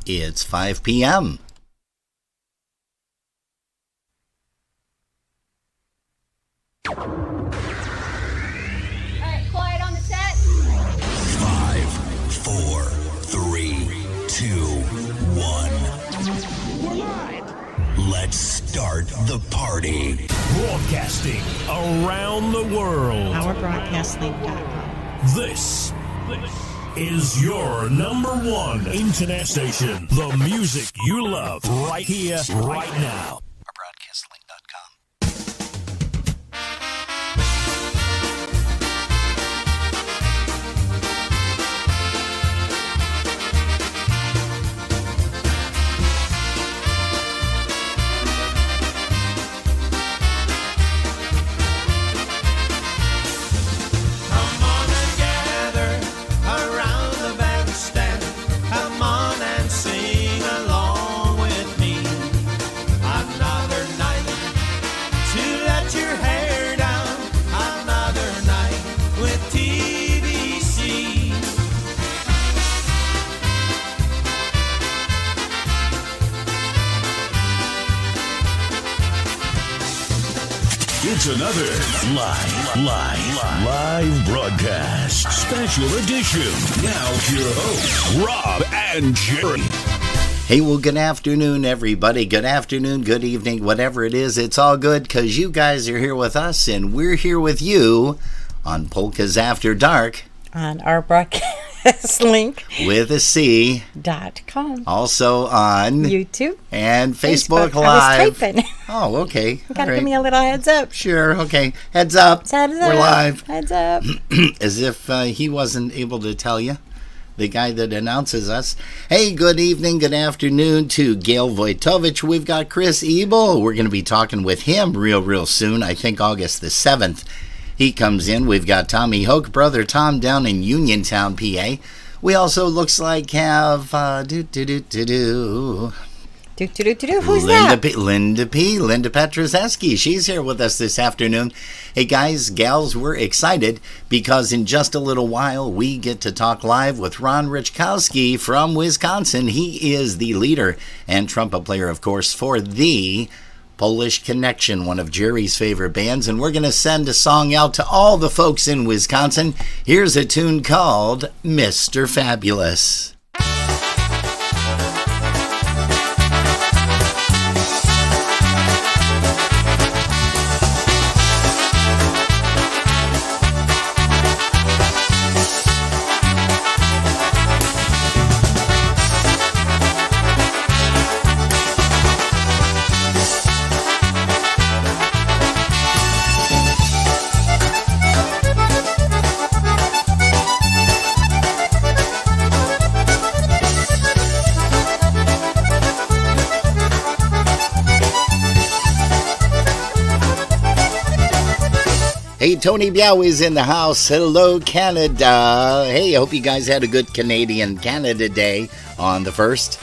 It's 5 p.m. All right, quiet on the set. 5, 4, 3, 2, 1. We're live. Let's start the party. Broadcasting around the world. OurBroadcastLink.com. This is your number one internet station. The music you love right here, right now. OurBroadcastLink.com. It's another live broadcast. Special edition. Now your hosts, Rob and Jerry. Hey, well, good afternoon, everybody. Good afternoon, good evening, whatever it is. It's all good because you guys are here with us and we're here with you on Polkas After Dark. On our broadcast link with a C. .com. Also on YouTube and Facebook Live. I was typing. Oh, okay. You gotta give me a little heads up. Sure, okay. Heads up. Heads up. We're live. Heads up. As if he wasn't able to tell you, the guy that announces us. Hey, good evening, good afternoon to Gail Wojtowicz. We've got Chris Ebel. We're going to be talking with him real soon. I think August the 7th. He comes in. We've got Tommy Hoke, brother Tom, down in Uniontown, PA. We also looks like have Who's Linda that? Linda Petroszewski. She's here with us this afternoon. Hey guys, gals, we're excited because in just a little while we get to talk live with Ron Raczkowski from Wisconsin. He is the leader and trumpet player, of course, for the Polish Connection, one of Jerry's favorite bands, and we're going to send a song out to all the folks in Wisconsin. Here's a tune called Mr. Fabulous. Hey, Tony Biao is in the house. Hello, Canada. Hey, I hope you guys had a good Canadian Canada Day on the 1st.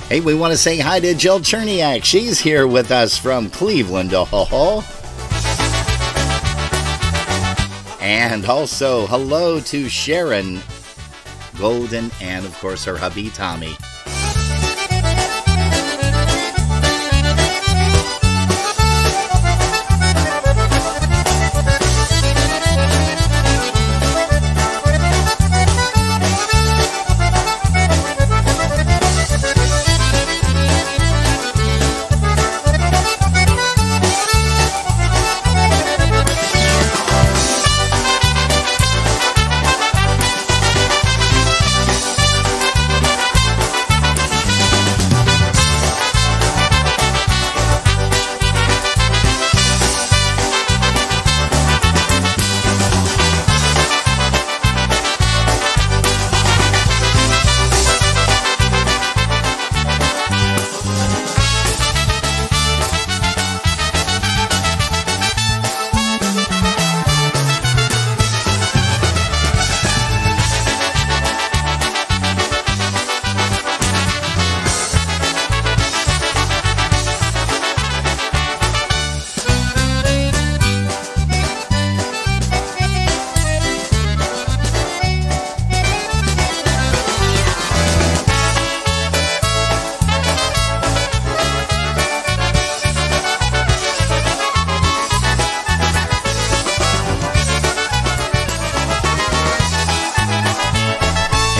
Hey, we want to say hi to Jill Cherniak. She's here with us from Cleveland, Ohio. And also, hello to Sharon Golden and, of course, her hubby, Tommy.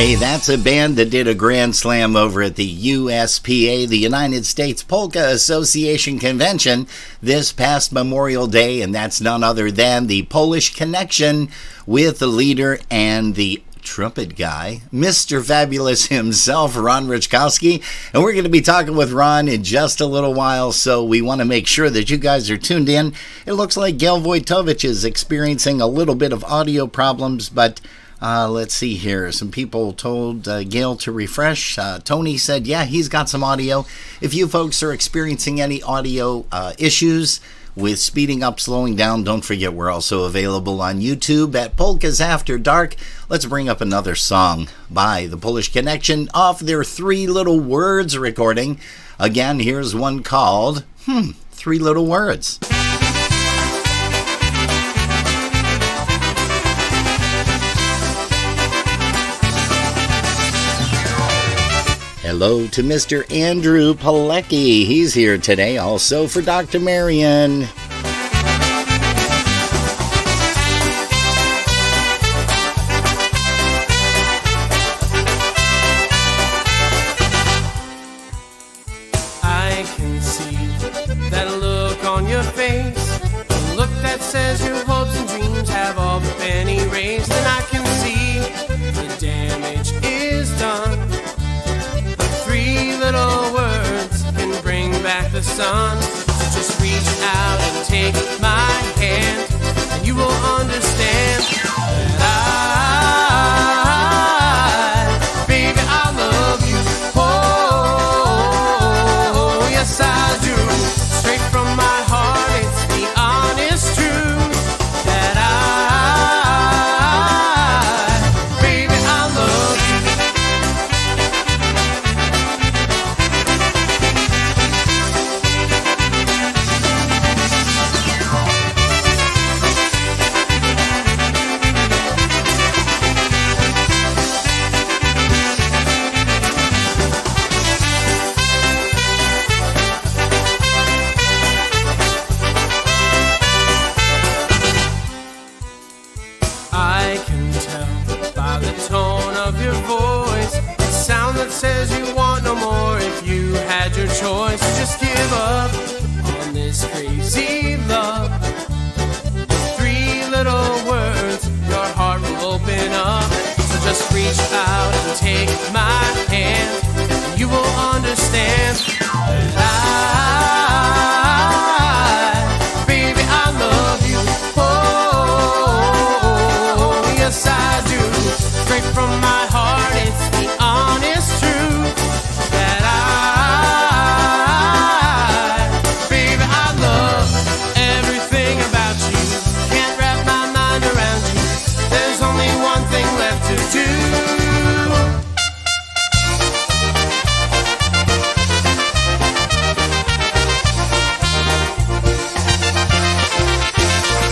Hey, that's a band that did a grand slam over at the USPA, the United States Polka Association Convention, this past Memorial Day, and that's none other than the Polish Connection with the leader and the trumpet guy, Mr. Fabulous himself, Ron Raczkowski. And we're going to be talking with Ron in just a little while, so we want to make sure that you guys are tuned in. It looks like Gail Wojtowicz is experiencing a little bit of audio problems, but let's see here. Some people told Gail to refresh. Tony said, yeah, he's got some audio. If you folks are experiencing any audio issues with speeding up, slowing down, don't forget we're also available on YouTube at Polkas After Dark. Let's bring up another song by the Polish Connection off their Three Little Words recording. Again, here's one called Three Little Words. Hello to Mr. Andrew Pilecki. He's here today also for Dr. Marion. I can see that look on your face, a look that says your hopes and dreams have all been erased. And I can see the damage is done. Three little words can bring back the sun. So just reach out and take my hand, and you will understand that baby, I love you. Oh, yes I do. Straight from my heart, it's the honest truth that baby, I love you. I can tell by the tone of your voice, the sound that says you want no more. If you had your choice, just give up on this crazy love. Three little words, your heart will open up. So just reach out and take my hand, and you will understand that baby, I love you. Oh, yes I do. Straight from my heart, it's the honest truth that baby, I love everything about you. Can't wrap my mind around you. There's only one thing left to do.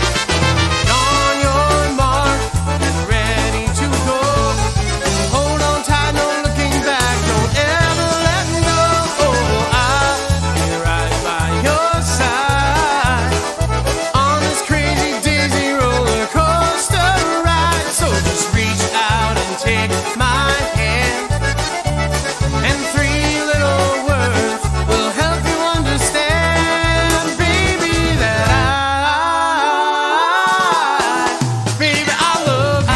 On your mark and ready to go. Hold on tight, no looking back. Don't ever let go. Oh, I'll be right by your side on this crazy dizzy roller coaster ride. So just reach out and take my hand, and three little words will help you understand, baby, that baby, I love you.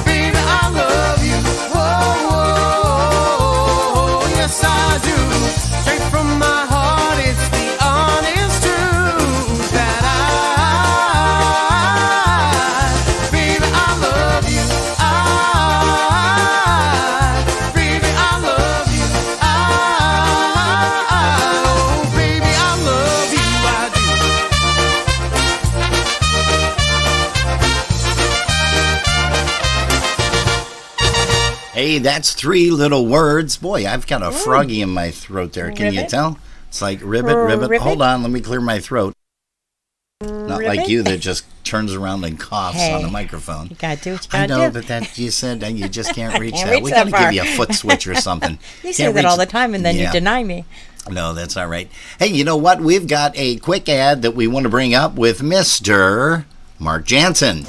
Baby, I love you. Whoa, yes I do. Straight from my heart, it's the honest truth that baby, I love you. Baby, I love you. Oh, baby, I love you. I do. Hey, that's Three Little Words. Boy, I've got a froggy in my throat there. Can you Ribbit? tell? It's like ribbit, ribbit. Ribbit? Hold on, let me clear my throat. Not like Ribbit? you that just turns around and coughs Hey, on a microphone. You gotta do what you I gotta know, do. but that you said that you just can't reach Can't that. reach We that gotta far. give you a foot switch or something. You say Can't that reach- all the time, and then Yeah. you deny me. No, that's all right. Hey, you know what? We've got a quick ad that we want to bring up with Mr. Mark Jansen.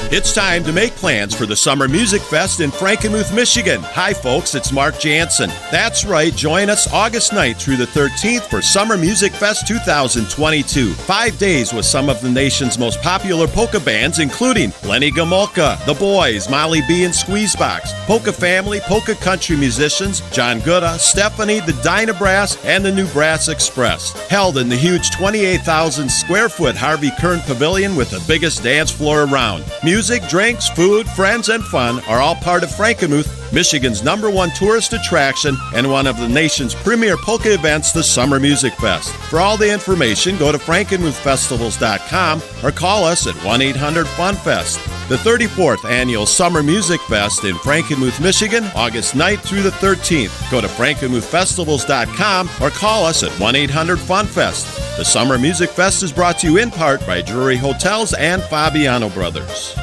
It's time to make plans for the Summer Music Fest in Frankenmuth, Michigan. Hi, folks, it's Mark Jansen. That's right, join us August 9th through the 13th for Summer Music Fest 2022. 5 days with some of the nation's most popular polka bands, including Lenny Gomulka, The Boys, Molly B and Squeezebox, Polka Family, polka country musicians, John Gutta, Stephanie, the Dyna Brass, and the New Brass Express. Held in the huge 28,000 square foot Harvey Kern Pavilion with the biggest dance floor around. Music, drinks, food, friends, and fun are all part of Frankenmuth, Michigan's #1 tourist attraction and one of the nation's premier polka events, the Summer Music Fest. For all the information, go to frankenmuthfestivals.com or call us at 1-800-FUN-FEST. The 34th Annual Summer Music Fest in Frankenmuth, Michigan, August 9th through the 13th. Go to frankenmuthfestivals.com or call us at 1-800-FUN-FEST. The Summer Music Fest is brought to you in part by Drury Hotels and Fabiano Brothers.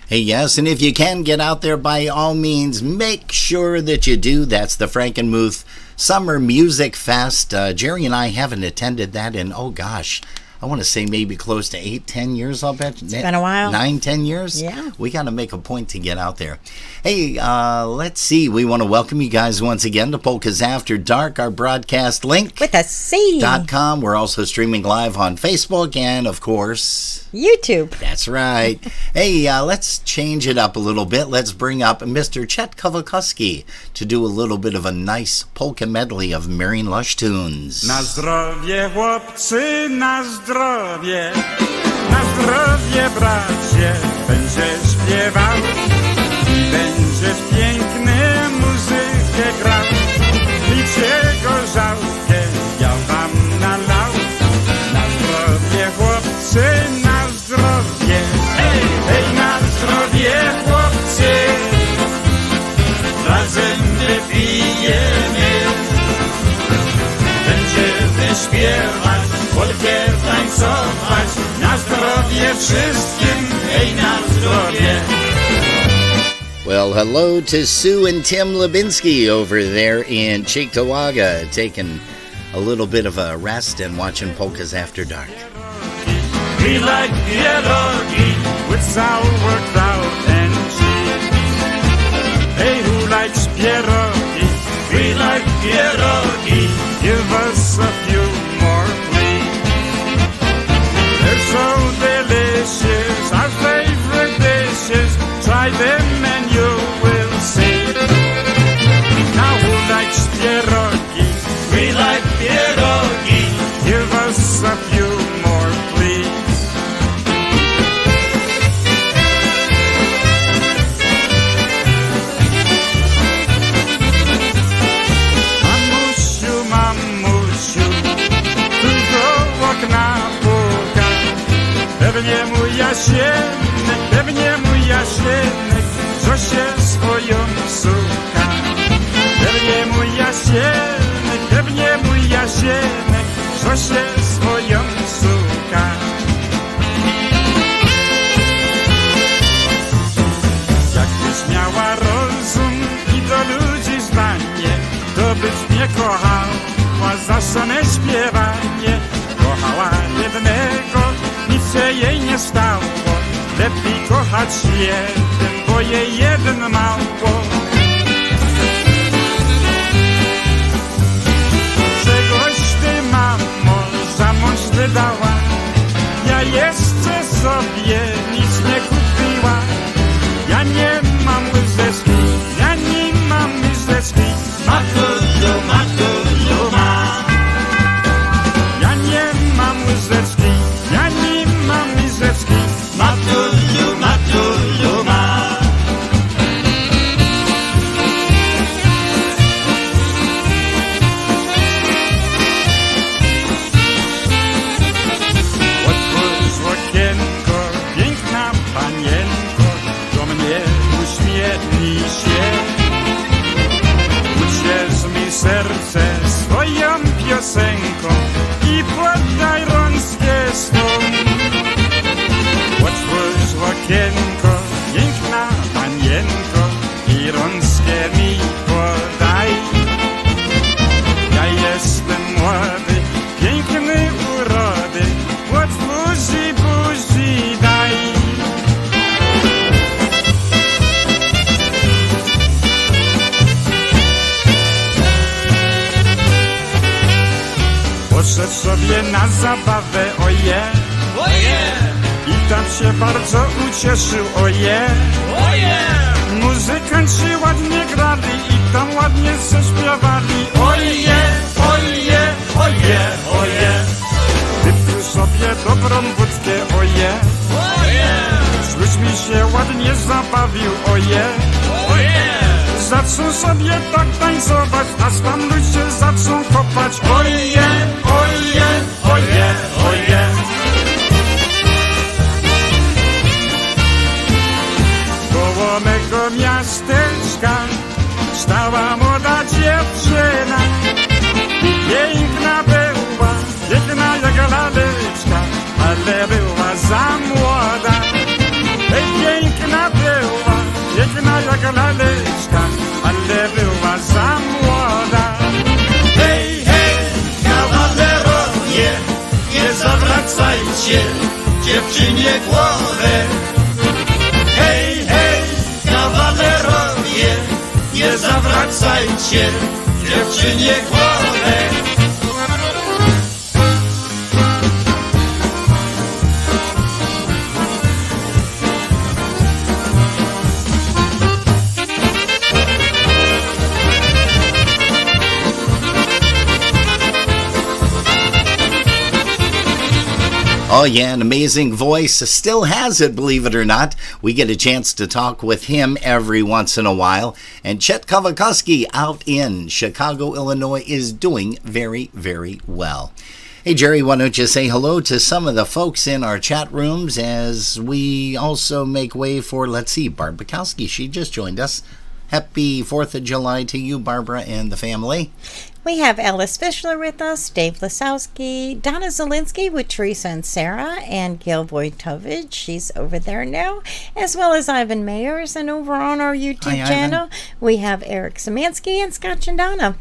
Hey, yes, and if you can get out there, by all means, make sure that you do. That's the Frankenmuth Summer Music Fest. Jerry and I haven't attended that in, oh gosh, I want to say maybe close to 8-10 years, I'll bet. It's been a while. 9-10 years? Yeah. We got to make a point to get out there. Hey, let's see. We want to welcome you guys once again to Polkas After Dark, our broadcast link. With a C. .com. We're also streaming live on Facebook and, of course, YouTube. That's right. Hey, let's change it up a little bit. Let's bring up Mr. Chet Kowalkowski to do a little bit of a nice polka medley of Marian Lush tunes. Na zdrowie, chłopcy, na zdrowie, bracie, będziesz śpiewał i będziesz piękny muzykę grał. Niczego żałkę ja wam nalał. Na zdrowie, chłopcy, na zdrowie, hej, hej, na zdrowie, chłopcy, razem wypijemy, będziemy śpiewać, polkę tańcować, na zdrowie wszystkim, hej, na zdrowie. Well, hello to Sue and Tim Lubinsky over there in Cheektowaga, taking a little bit of a rest and watching Polkas After Dark. We like pierogi with sauerkraut and cheese. Hey, who likes pierogi? We like pierogi. Give us a few more, please. They're so delicious, our favorite dishes. Try them and you will see. Now who likes pierogi? We like pierogi. Give us a few more, please. Pewnie mój Jasienek, co się swoją suka. Pewnie mój Jasienek, co się swoją suka. Jakbyś miała rozum i do ludzi zdanie, to byś mnie kochała za same śpiewanie. Kochała jednego, nic się jej nie stało. Lepiej kochać jeden, bo jej jeden mało. Czegoś ty, mamo, za mąż wydała. Ja jeszcze sobie nic nie kupiła. Ja nie mam łyżeczki, ja nie mam łyżeczki. Matulu, matulu mam. Ja nie mam łyżeczki, ja nie mam łyżeczki. Matulu, matulu mam. Otwórz okienko, piękna panienko, do mnie uśmiechnij się. Uciesz mi serce swoją piosenką i poddaj rączkę swą. Otwórz okienko, piękna panienko, i rączkę mi podaj. Ja jestem młody, piękny urody, otwórz i buzi daj. poszedł sobie na zabawę, oje. I tam się bardzo ucieszył, oje. Muzykanci ładnie grali i tam ładnie zaśpiewali, oje, oje, oje, oje. Wypił sobie dobrą wódkę, oje. Z ludźmi się ładnie zabawił, oje. Zaczął sobie tak tańcować, aż tam ludzie zaczą kopać, oje, oje, oje, oje. Koło mego miasteczka stała młoda dziewczyna. Piękna była, piękna jak laleczka, ale była za młoda. Piękna była, piękna jak laleczka, ale była za młoda. Hej, hej, kawalerowie, nie zawracajcie dziewczynie głowę. Hej, hej, kawalerowie, nie zawracajcie dziewczynie głowę. Oh, yeah, an amazing voice. Still has it, believe it or not. We get a chance to talk with him every once in a while. And Chet Kawakowski out in Chicago, Illinois is doing very, very well. Hey, Jerry, why don't you say hello to some of the folks in our chat rooms as we also make way for, let's see, Barb Bukowski. She just joined us. Happy 4th of July to you, Barbara, and the family. We have Ellis Fischler with us, Dave Lasowski, Donna Zielinski with Teresa and Sarah, and Gail Wojtovich. She's over there now, as well as Ivan Mayers. And over on our YouTube channel, we have Eric Szymanski and Scott and Donna.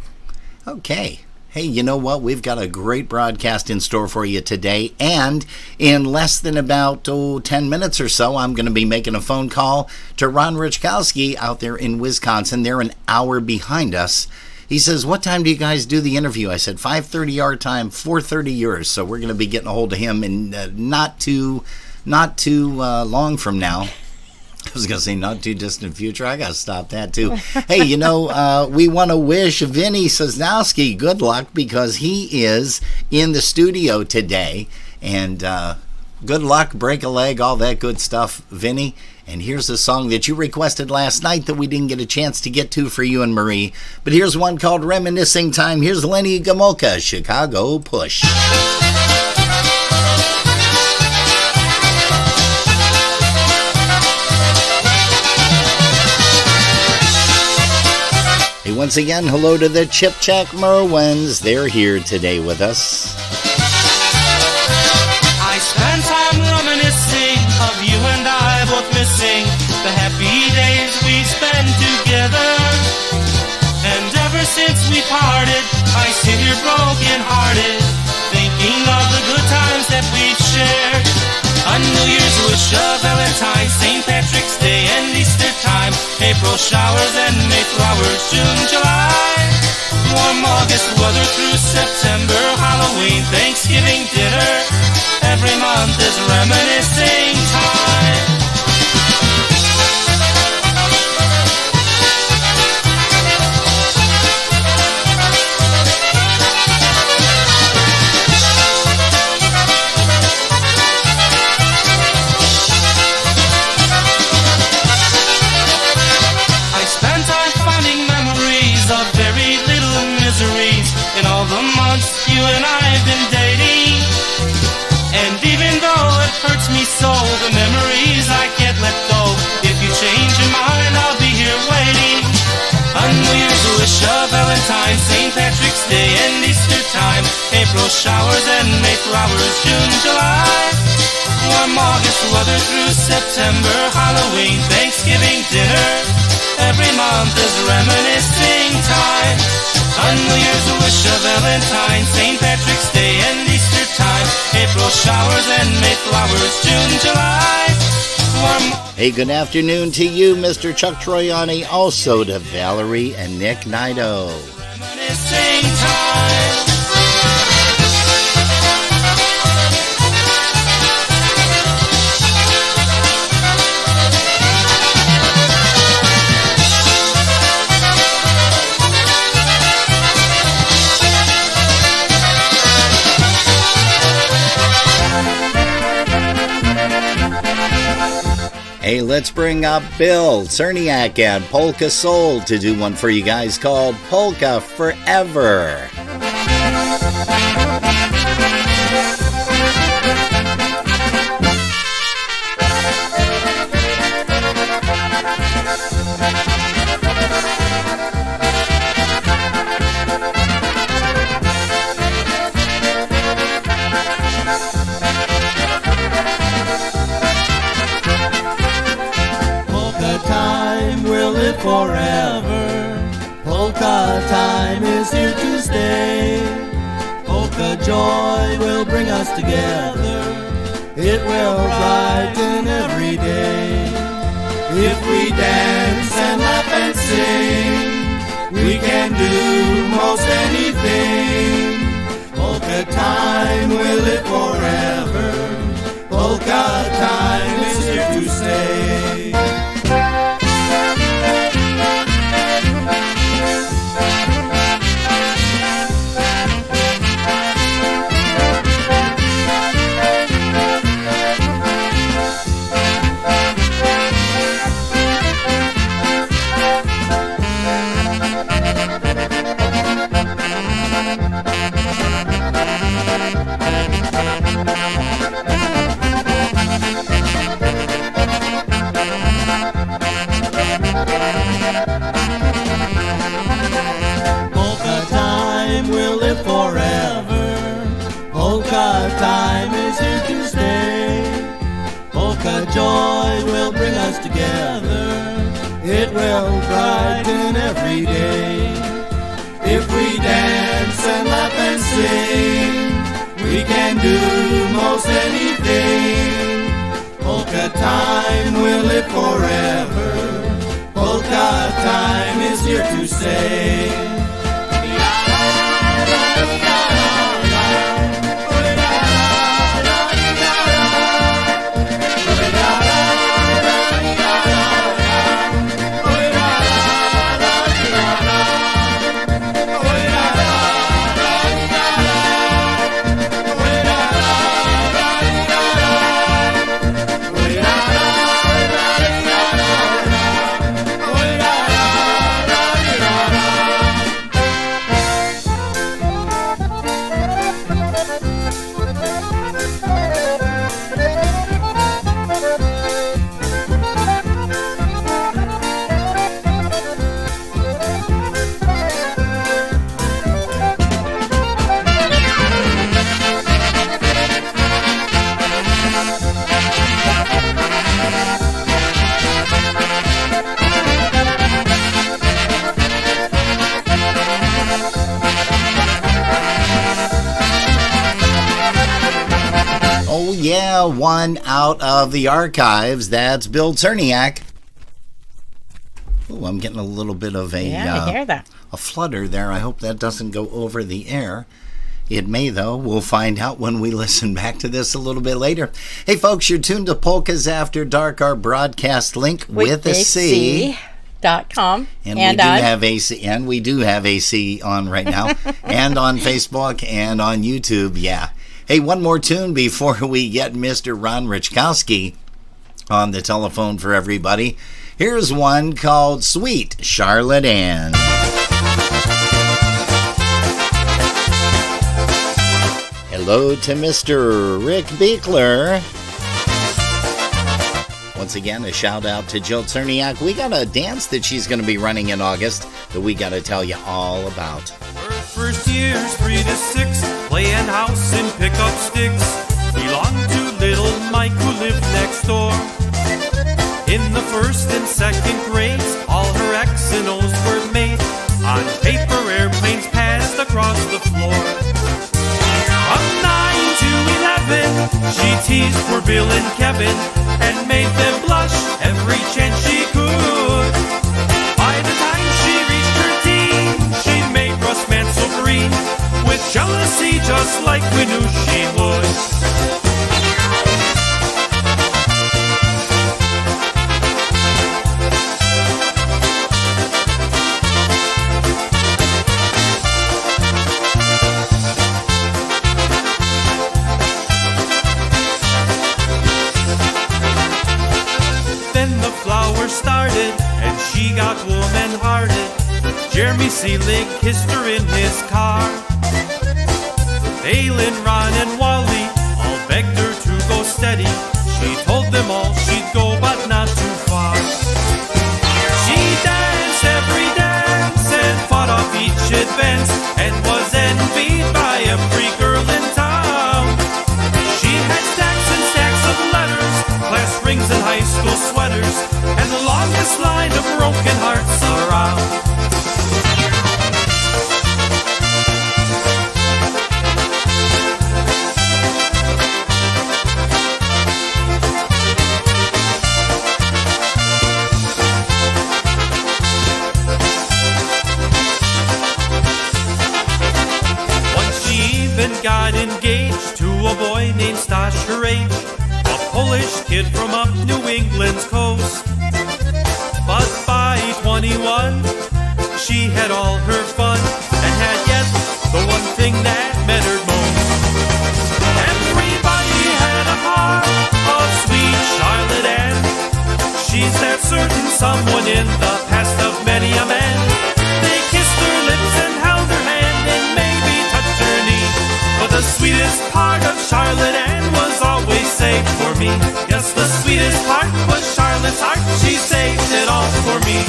Okay. Hey, you know what? We've got a great broadcast in store for you today. And in less than about 10 minutes or so, I'm going to be making a phone call to Ron Raczkowski out there in Wisconsin. They're an hour behind us. He says, what time do you guys do the interview? I said, 5:30 our time, 4:30 yours. So we're going to be getting a hold of him in not too long from now. I was going to say not too distant future. I got to stop that too. Hey, you know, we want to wish Vinny Sosnowski good luck because he is in the studio today. And good luck, break a leg, all that good stuff, Vinny. And here's a song that you requested last night that we didn't get a chance to get to for you and Marie. But here's one called Reminiscing Time. Here's Lenny Gomulka, Chicago Push. Hey, once again, hello to the Chip Chack Merwins. They're here today with us. I spent time reminiscing of you and I both missing the happy days we spent together. And ever since we parted, I sit here broken hearted, thinking of the good times that we've shared. A New Year's wish, a Valentine's, St. Patrick's Day and Easter time, April showers and May flowers, June, July, warm August weather through September, Halloween, Thanksgiving dinner. Every month is reminiscing time. I spent time finding memories of very little miseries in all the months you and I have been dating. And even though it hurts me so, the memories I can't let go. If you change your mind, I'll be here waiting. A New Year's wish, a Valentine's, St. Patrick's Day and Easter time, April showers and May flowers, June, July, warm August weather through September, Halloween, Thanksgiving dinner. Every month is reminiscing time. A New Year's wish, a Valentine, St. Patrick's Day and Easter time, April showers and May flowers, June, July, warm. Hey, good afternoon to you, Mr. Chuck Troiani, also to Valerie and Nick Nido. Reminiscing time. Hey, let's bring up Bill Cerniak and Polka Soul to do one for you guys called Polka Forever. Forever, polka time is here to stay. Polka joy will bring us together. It will brighten every day. If we dance and laugh and sing, we can do most anything. Polka time will live forever. Polka time is here to stay. Time is here to stay. Polka joy will bring us together. It will brighten every day. If we dance and laugh and sing, we can do most anything. Polka time will live forever. Polka time is here to stay. One out of the archives. That's Bill Cerniak. Oh, I'm getting a little bit of I hear that. A flutter there. I hope that doesn't go over the air. It may, though. We'll find out when we listen back to this a little bit later. Hey, folks, you're tuned to Polkas After Dark, our broadcast link with a C. .com. And we do have AC on right now, and on Facebook and on YouTube. Yeah. Hey, one more tune before we get Mr. Ron Raczkowski on the telephone for everybody. Here's one called Sweet Charlotte Ann. Hello to Mr. Rick Beekler. Once again, a shout out to Jill Cerniak. We got a dance that she's going to be running in August that we got to tell you all about. Her first years, 3 to 6, playing house and pick up sticks. Belonged to little Mike who lived next door. In the first and second grades, all her X's and O's were made. On paper airplanes passed across the floor. From 9 to 11, she teased poor Bill and Kevin and made them blush every chance she could. By the time she reached her teens, she made Russ Mansell green with jealousy just like we knew she would. Then Selig kissed her in his car. Aylin, Ron, and Wally all begged her to go steady. She told them all she'd go, but not too far. She danced every dance and fought off each advance, and was envied by every girl in town. She had stacks and stacks of letters, class rings and high school sweaters, and the longest line of broken hearts around. Got engaged to a boy named Stash her age, a Polish kid from up New England's coast. But by 21, she had all her fun and had yet the one thing that mattered most. Everybody had a heart of sweet Charlotte Ann. She's that certain someone in the past of many a man. They kissed her lips and held her hand and maybe touched her knee. But the sweetest part of Charlotte Ann was always saved for me. Yes, the sweetest part was Charlotte's heart. She saved it all for me.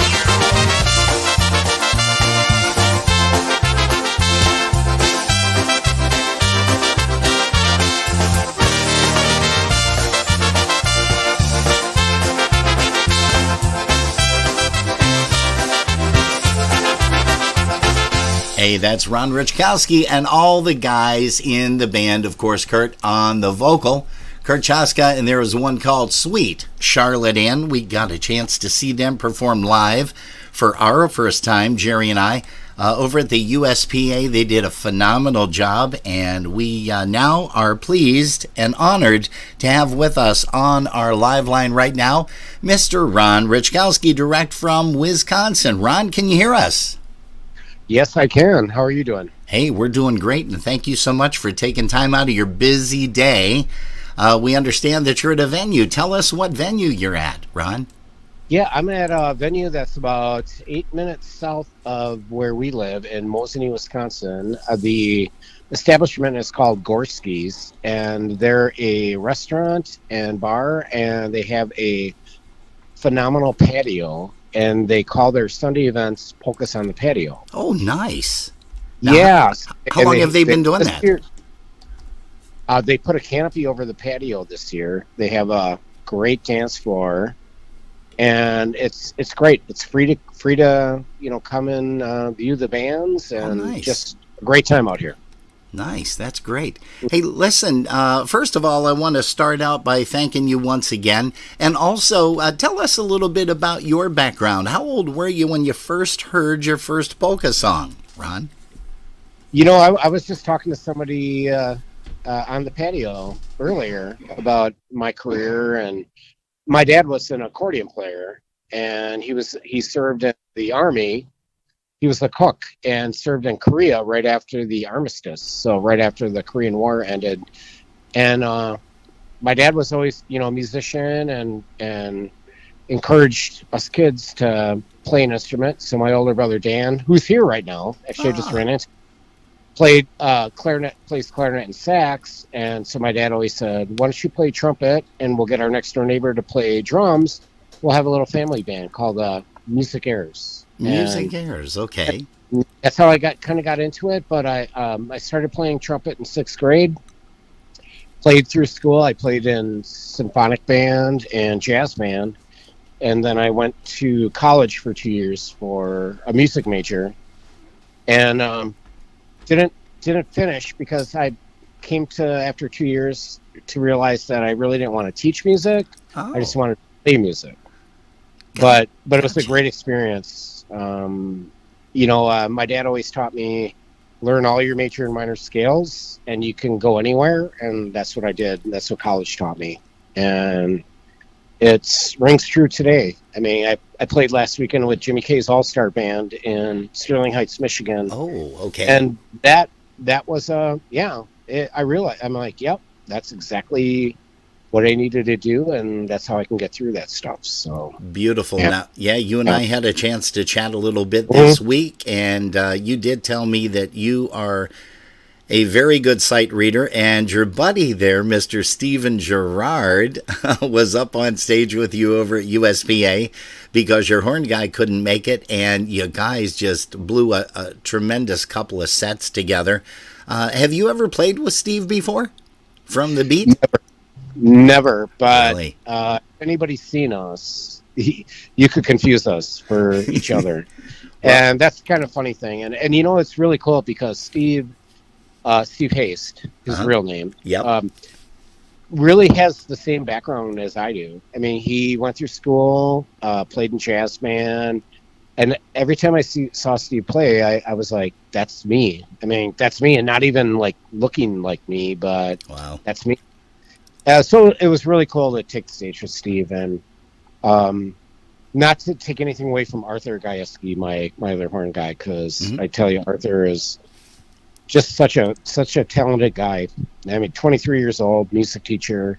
Hey, that's Ron Raczkowski and all the guys in the band. Of course, Kurt on the vocal, Kurt Chaska, and there was one called Sweet Charlotte Ann. We got a chance to see them perform live for our first time, Jerry and I, over at the USPA. They did a phenomenal job, and we now are pleased and honored to have with us on our live line right now, Mr. Ron Raczkowski, direct from Wisconsin. Ron, can you hear us? Yes, I can. How are you doing? Hey, we're doing great, and thank you so much for taking time out of your busy day. We understand that you're at a venue. Tell us what venue you're at, Ron. Yeah, I'm at a venue that's about 8 minutes south of where we live in Mosinee, Wisconsin. The establishment is called Gorski's, and they're a restaurant and bar, and they have a phenomenal patio. And they call their Sunday events Polkas on the Patio. Oh, nice. Now, yeah. How long have they been doing that? Year, they put a canopy over the patio this year. They have a great dance floor, and it's great. It's free to come and view the bands, and nice. Just a great time out here. Nice. That's great. Hey, listen, first of all, I want to start out by thanking you once again. And also, tell us a little bit about your background. How old were you when you first heard your first polka song, Ron? I was just talking to somebody on the patio earlier about my career. And my dad was an accordion player, and he served in the Army. He was the cook and served in Korea right after the armistice. So right after the Korean War ended. And my dad was always, a musician and encouraged us kids to play an instrument. So my older brother, Dan, who's here right now, actually I just ran into, plays clarinet and sax. And so my dad always said, why don't you play trumpet and we'll get our next door neighbor to play drums. We'll have a little family band called Music Airs. Music Airs, okay. That's how I got into it. But I started playing trumpet in 6th grade. Played through school. I played in symphonic band and jazz band, and then I went to college for 2 years for a music major, and didn't finish because I came to after 2 years to realize that I really didn't want to teach music. I just wanted to play music. But it was a great experience. My dad always taught me, learn all your major and minor scales, and you can go anywhere. And that's what I did. And that's what college taught me. And it rings true today. I mean, I played last weekend with Jimmy K's All-Star Band in Sterling Heights, Michigan. Oh, okay. And that was I realized, I'm like, yep, that's exactly what I needed to do, and that's how I can get through that stuff. So beautiful. Yeah. Now, yeah, you and I had a chance to chat a little bit this week, and you did tell me that you are a very good sight reader, and your buddy there, Mr. Steven Gerard, was up on stage with you over at USPA because your horn guy couldn't make it, and you guys just blew a tremendous couple of sets together. Have you ever played with Steve before from the beat? Never, but Really? If anybody's seen us, you could confuse us for each other. And that's kind of funny thing. And you know, it's really cool because Steve Haste, his real name, Yep. really has the same background as I do. I mean, he went through school, played in jazz band, and every time I saw Steve play, I was like, that's me. I mean, that's me, and not even like looking like me, but Wow. that's me. So it was really cool to take the stage with Steve, and not to take anything away from Arthur Gajewski, my other horn guy, because I tell you, Arthur is just such a talented guy. I mean, 23 years old, music teacher,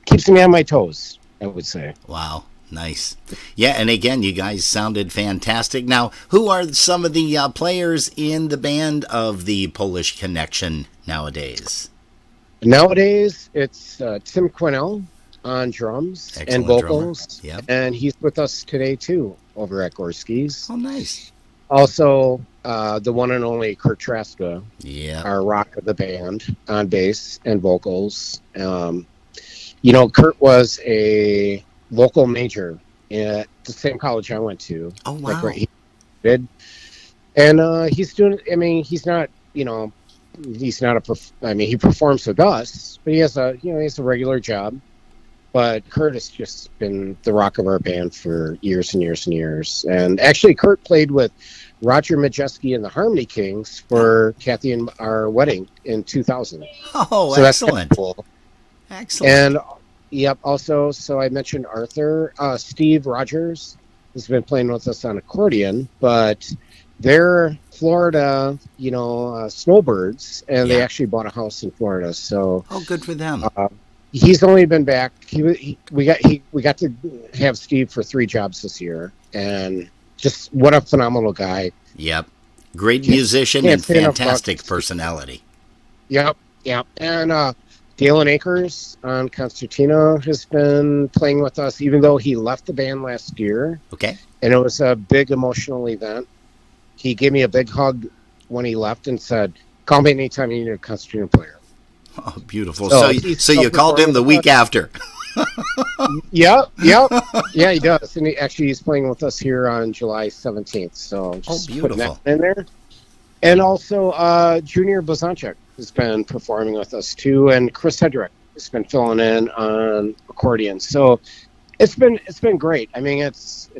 keeps me on my toes, I would say. Wow. Nice. Yeah, and again, you guys sounded fantastic. Now, who are some of the players in the band of the Polish Connection nowadays? Nowadays, it's Tim Quinnell on drums Excellent and vocals, drummer. Yep. and he's with us today too over at Gorski's. Oh, nice. Also, the one and only Kurt Traska, Yeah. our rock of the band, on bass and vocals. You know, Kurt was a local major at the same college I went to. Oh, wow. Like where he did. And he's doing, I mean, he's not, you know, he's not I mean, he performs with us, but he has a regular job. But Kurt has just been the rock of our band for years and years and years. And actually, Kurt played with Roger Majeski and the Harmony Kings for Kathy and our wedding in 2000. Oh, So that's excellent. kinda cool. Excellent. And yep, also, so I mentioned Arthur. Steve Rogers has been playing with us on accordion, but they're Florida, you know, snowbirds, and they actually bought a house in Florida. So oh, good for them. he's only been back. We got to have Steve for 3 jobs this year, and just what a phenomenal guy. Yep. Great musician can't and say enough about fantastic personality. Yep. And Galen Akers on Concertina has been playing with us, even though he left the band last year. Okay. And it was a big emotional event. He gave me a big hug when he left and said, "Call me anytime you need a concertina player." Oh, beautiful. So So you called him the week after. Yep. Yeah, he does. And he's playing with us here on July 17th. So just putting beautiful. that in there. And also Junior Blazonczyk has been performing with us too, and Chris Hedrick has been filling in on accordion. So it's been great. I mean, it's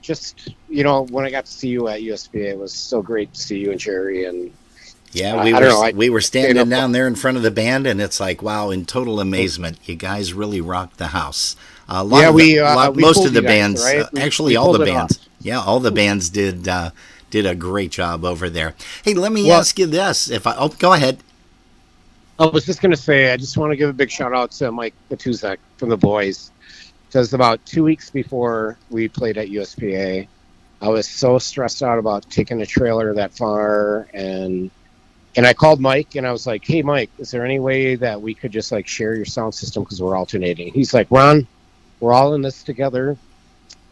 just, you know, when I got to see you at USPA, it was so great to see you and Jerry. And Yeah, we were standing down there in front of the band, and it's like, wow, in total amazement. You guys really rocked the house. we Most pulled of the you guys, bands, right? actually We all the pulled it bands. off. Yeah, all the bands did a great job over there. Hey, let me ask you this. Go ahead. I was just going to say, I just want to give a big shout out to Mike Matuzek from the boys, because about 2 weeks before we played at USPA, I was so stressed out about taking a trailer that far, and I called Mike and I was like, "Hey Mike, is there any way that we could just like share your sound system because we're alternating?" He's like, "Ron, we're all in this together."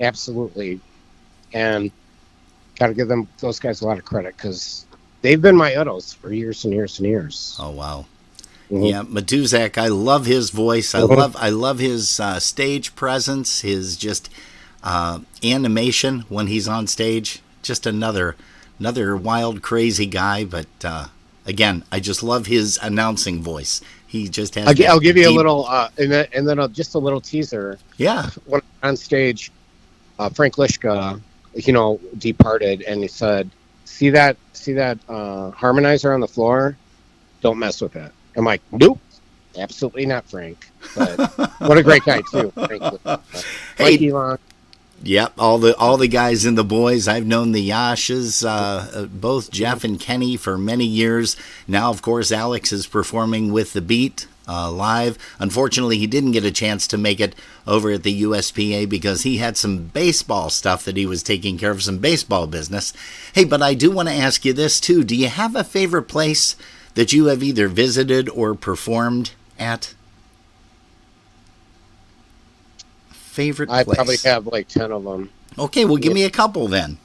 Absolutely. And got to give those guys a lot of credit because they've been my idols for years and years and years. Oh, wow. Mm-hmm. Yeah, Matuzak, I love his voice. I love his stage presence, his just animation when he's on stage. Just another wild, crazy guy. But again, I just love his announcing voice. He just has. I'll give you a little, and then just a little teaser. Yeah. When on stage, Frank Lishka, you know, departed, and he said, "See that harmonizer on the floor? Don't mess with it." I'm like, "Nope, absolutely not, Frank." But what a great guy too, frankly. Hey, Elon. Yep, all the guys in the boys. I've known the Yashes, both Jeff and Kenny, for many years. Now, of course, Alex is performing with the Beat. live. Unfortunately, he didn't get a chance to make it over at the USPA because he had some baseball stuff that he was taking care of, some baseball business. Hey, but I do want to ask you this too. Do you have a favorite place that you have either visited or performed at? Favorite place? I probably have like 10 of them. Okay, well, give me a couple then.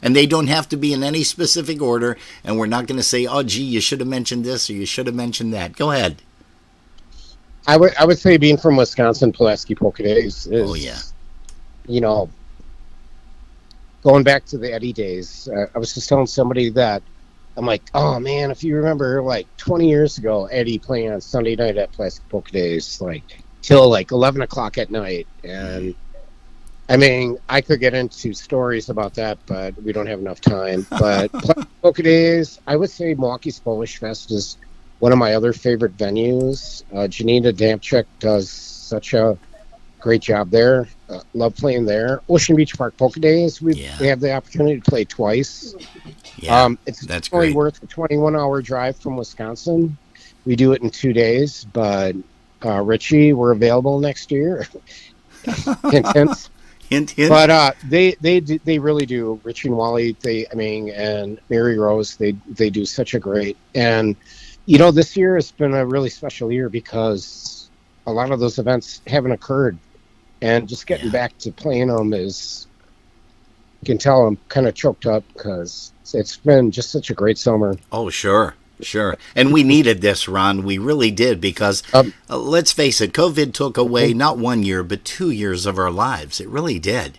And they don't have to be in any specific order, and we're not going to say, oh, gee, you should have mentioned this or you should have mentioned that. Go ahead. I would say being from Wisconsin, Pulaski Polka Days is, Oh, yeah. you know, going back to the Eddie days. I was just telling somebody that I'm like, oh, man, if you remember like 20 years ago, Eddie playing on Sunday night at Pulaski Polka Days, like till like 11 o'clock at night. And I mean, I could get into stories about that, but we don't have enough time. But Polka Days, I would say Milwaukee's Polish Fest is one of my other favorite venues. Janina Damchek does such a great job there. Love playing there. Ocean Beach Park Polka Days, we have the opportunity to play twice. Yeah, it's that's only great. worth a 21-hour drive from Wisconsin. We do it in 2 days, but Richie, we're available next year. Hint, hint. Hint, hint. But they really do. Richie and Wally, and Mary Rose, they do such a great. And you know, this year has been a really special year because a lot of those events haven't occurred, and just getting back to playing them is. You can tell I'm kind of choked up because it's been just such a great summer. Oh, sure. And we needed this, Ron. We really did because, let's face it, COVID took away not 1 year, but 2 years of our lives. It really did.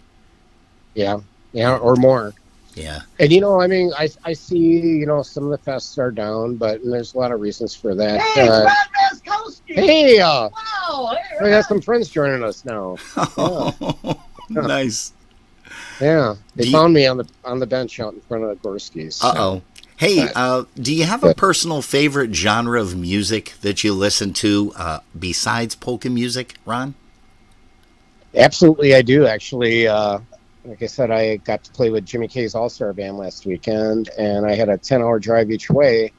Yeah, or more. Yeah. And, you know, I mean, I see, you know, some of the fests are down, but there's a lot of reasons for that. Hey, Ron Raczkowski! Hey, wow, we got some friends joining us now. Nice. Yeah, they found me on the bench out in front of Gorski's. So. Uh-oh. Hey, do you have a personal favorite genre of music that you listen to besides polka music, Ron? Absolutely, I do, actually. Like I said, I got to play with Jimmy K's All-Star Band last weekend, and I had a 10-hour drive each way.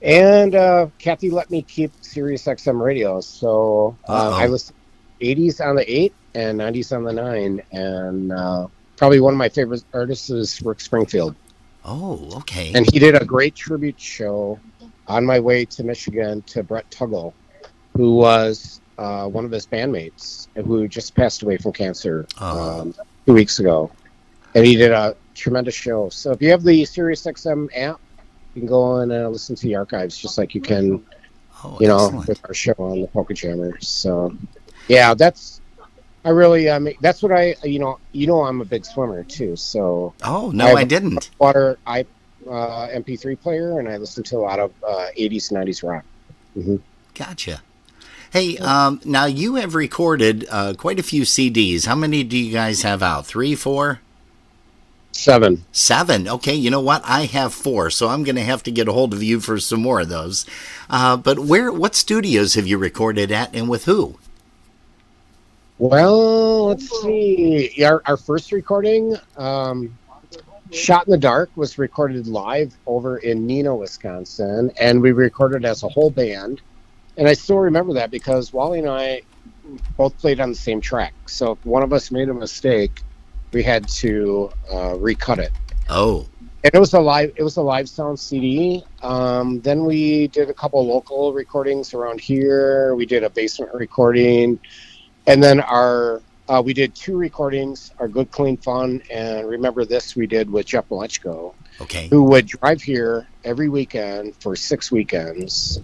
And Kathy let me keep Sirius XM radio, so I listened to 80s on the 8 and 90s on the 9, and probably one of my favorite artists is Rick Springfield. Oh, okay. And he did a great tribute show on my way to Michigan to Brett Tuggle, who was one of his bandmates who just passed away from cancer 2 weeks ago. And he did a tremendous show. So if you have the SiriusXM app, you can go on and listen to the archives just like you can, with our show on the Polka Jammer. So, yeah, that's what I'm a big swimmer too. So I didn't. Water MP3 player, and I listen to a lot of 80s, 90s rock. Mm-hmm. Gotcha. Hey, now you have recorded quite a few CDs. How many do you guys have out? 3, 4? 7. 7. Okay, you know what? I have 4, so I'm going to have to get a hold of you for some more of those. But what studios have you recorded at, and with who? Well, let's see. Our first recording, Shot in the Dark, was recorded live over in Neenah, Wisconsin, and we recorded as a whole band. And I still remember that because Wally and I both played on the same track. So if one of us made a mistake, we had to recut it. Oh. And it was a live sound CD. Then we did a couple local recordings around here. We did a basement recording. And then we did 2 recordings, our Good Clean Fun, and Remember This we did with Jeff Malechko, who would drive here every weekend for 6 weekends.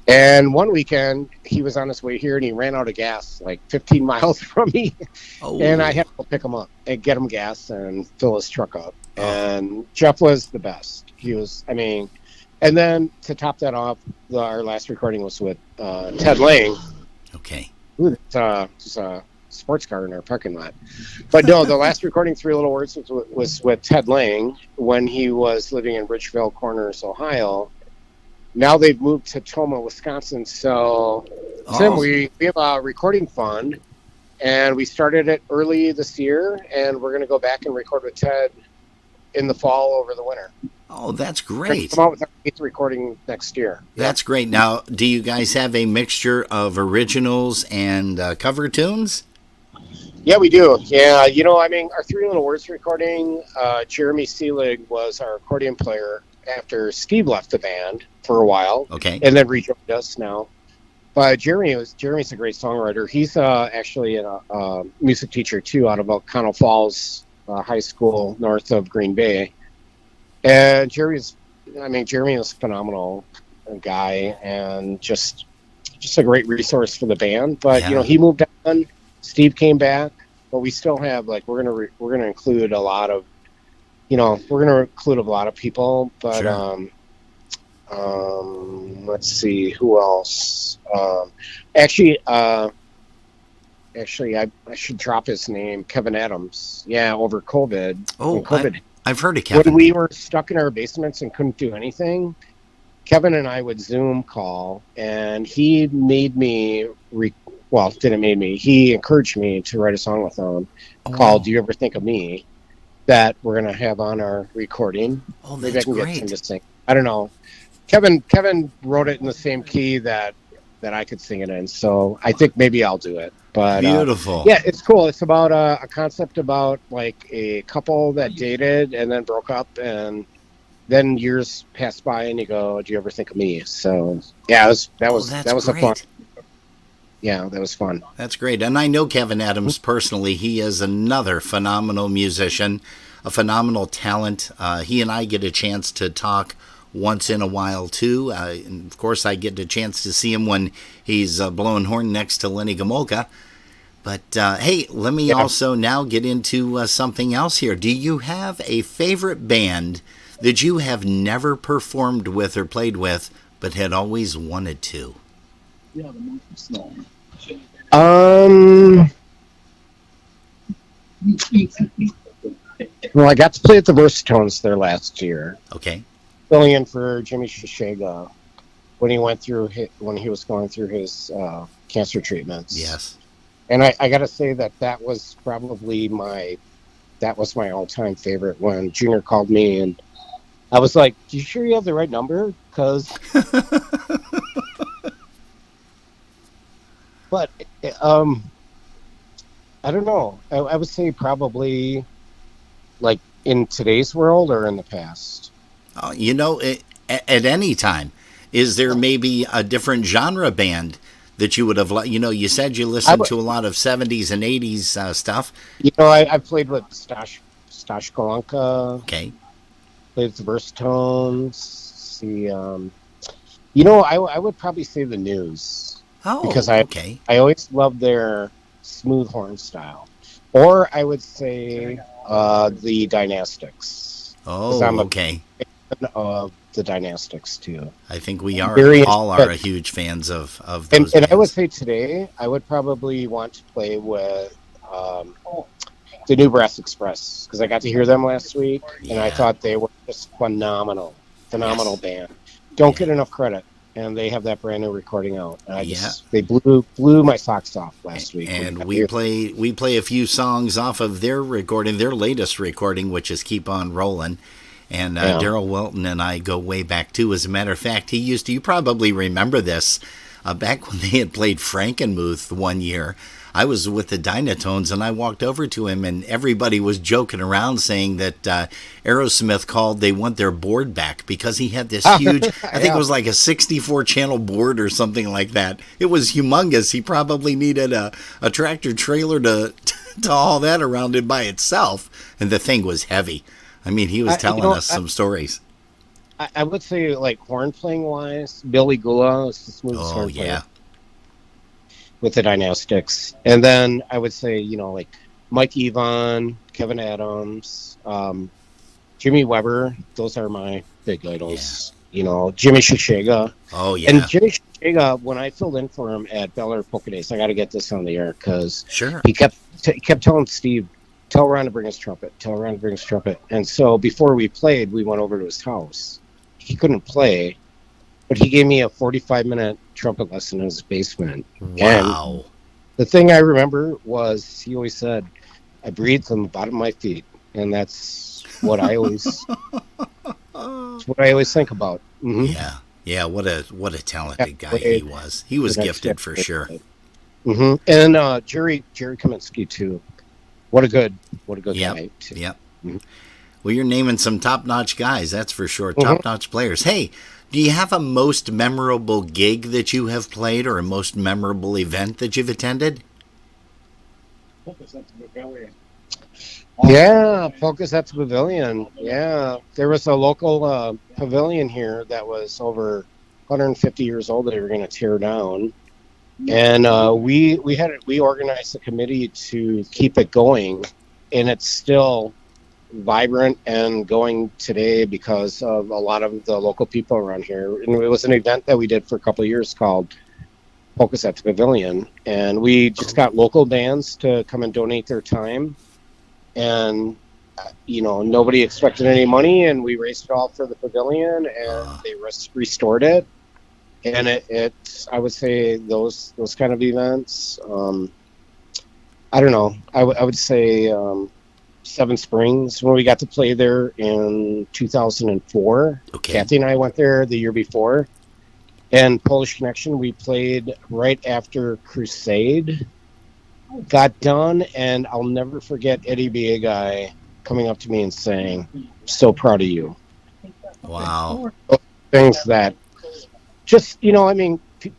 And one weekend, he was on his way here, and he ran out of gas like 15 miles from me. Oh. And I had to go pick him up and get him gas and fill his truck up. And Jeff was the best. He was, and then to top that off, our last recording was with Ted Lang. Okay. Ooh, it's a sports car in our parking lot. But no, the last recording, 3 Little Words, was with Ted Lang when he was living in Ridgeville Corners, Ohio. Now they've moved to Toma, Wisconsin. So, Tim, we have a recording fund, and we started it early this year, and we're going to go back and record with Ted in the fall over the winter. Oh, that's We're gonna great. come out with our 8th recording next year. That's great. Now, do you guys have a mixture of originals and cover tunes? Yeah, we do. Yeah, I mean, our Three Little Words recording, Jeremy Seelig was our accordion player after Steve left the band for a while. Okay. And then rejoined us now. But Jeremy's a great songwriter. He's actually a music teacher, too, out of O'Connell Falls High School north of Green Bay. And Jeremy is a phenomenal guy and just a great resource for the band. But, he moved on. Steve came back, but we still have we're gonna include a lot of people. But Sure. Let's see who else. Actually, I should drop his name, Kevin Adams. Yeah, over COVID. Oh, when COVID I've heard of Kevin. when we were stuck in our basements and couldn't do anything, Kevin and I would Zoom call, and he made me he encouraged me to write a song with him called "Do You Ever Think of Me," that we're gonna have on our recording. Oh, Maybe I that's can great. get him to sing. I don't know. Kevin wrote it in the same key that I could sing it in, so I think maybe I'll do it. But Beautiful. yeah, it's cool. It's about a concept about a couple that dated and then broke up, and then years pass by, and you go, "Do you ever think of me?" So yeah, that was a fun. Yeah, that was fun. That's great. And I know Kevin Adams personally. He is another phenomenal musician, a phenomenal talent. He and I get a chance to talk once in a while, too. And of course, I get a chance to see him when he's blowing horn next to Lenny Gomolka. But, hey, let me also now get into something else here. Do you have a favorite band that you have never performed with or played with, but had always wanted to? Well, I got to play at the Versatones there last year. Okay. Filling in for Jimmy Shishega when he was going through his cancer treatments. Yes. And I got to say that was probably my all-time favorite when Junior called me and I was like, "You sure you have the right number?" Because, but I don't know. I would say probably like in today's world or in the past. At any time, is there maybe a different genre band that you would have liked? You said you listened to a lot of 70s and 80s stuff. I played with Stash Kolanka. Okay. Played with the Versatones. See, I would probably say the News. Oh, because okay. I always loved their smooth horn style. Or I would say the Dynastics. Oh, I'm okay. Of the Dynastics too. I think we are huge fans of those. And I would say today I would probably want to play with the New Brass Express because I got to hear them last week and I thought they were just phenomenal band. Don't get enough credit, and they have that brand new recording out. And they blew my socks off last week. And we play a few songs off of their recording, their latest recording, which is "Keep On Rolling." And Daryl Wilton and I go way back, too. As a matter of fact, you probably remember this, back when they had played Frankenmuth one year. I was with the Dynatones, and I walked over to him, and everybody was joking around saying that Aerosmith called they want their board back because he had this huge, I think it was like a 64-channel board or something like that. It was humongous. He probably needed a tractor trailer to haul that around it by itself, and the thing was heavy. I mean, he was telling us some stories. I would say, like, horn playing wise, Billy Gula is the smoothest horn player with the Dynastics. And then I would say, like Mike Evon, Kevin Adams, Jimmy Weber. Those are my big idols. Jimmy Shishega. Oh, yeah. And Jimmy Shishega, when I filled in for him at Bel Air Polka Days, I got to get this on the air because he kept telling Steve, "Tell Ron to bring his trumpet. Tell Ron to bring his trumpet." And so before we played, we went over to his house. He couldn't play, but he gave me a 45-minute trumpet lesson in his basement. Wow. And the thing I remember was he always said, "I breathe from the bottom of my feet." And that's what I always That's what I always think about. Yeah, yeah. What a talented guy he was. He was gifted for sure. And Jerry Kaminsky too. What a good guy too. Yep. Well, you're naming some top-notch guys, that's for sure. Top-notch players. Hey, do you have a most memorable gig that you have played, or a most memorable event that you've attended? Yeah, Polkas at the Pavilion. Yeah, there was a local pavilion here that was over 150 years old that they were going to tear down, and we organized a committee to keep it going, and it's still vibrant and going today because of a lot of the local people around here. And it was an event that we did for a couple of years called Polkas at the Pavilion, and we just got local bands to come and donate their time, and nobody expected any money, and we raised it all for the pavilion, and they restored it. And it I would say those kind of events, I don't know, I would say Seven Springs, when we got to play there in 2004. Okay. Kathy and I went there the year before. And Polish Connection, we played right after Crusade got done. And I'll never forget Eddie B. A guy coming up to me and saying, "So proud of you." Wow. Things that just,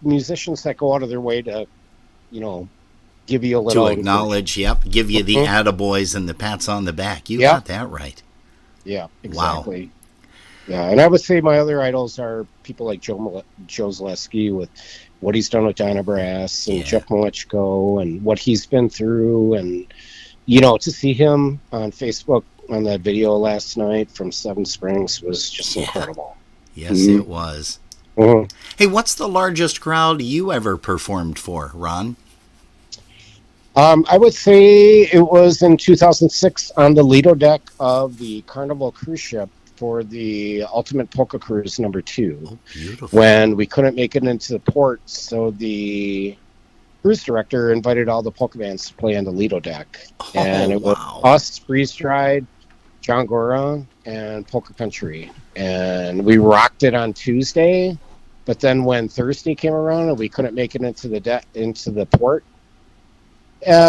musicians that go out of their way to, give you a little... To acknowledge, give you the attaboys and the pats on the back. You got that right. Yeah, exactly. Wow. Yeah, and I would say my other idols are people like Joe Zaleski with what he's done with Donna Brass, and Jeff Mleczko, and what he's been through, and, to see him on Facebook on that video last night from Seven Springs was just incredible. Yes, it was. Hey, what's the largest crowd you ever performed for, Ron? I would say it was in 2006 on the Lido deck of the Carnival cruise ship for the Ultimate Polka Cruise number 2. Oh, beautiful. When we couldn't make it into the port, so the cruise director invited all the polka bands to play on the Lido deck. And it was us, Freeze Dried, John Gora, and Polka Country. And we rocked it on Tuesday, but then when Thursday came around and we couldn't make it into the port,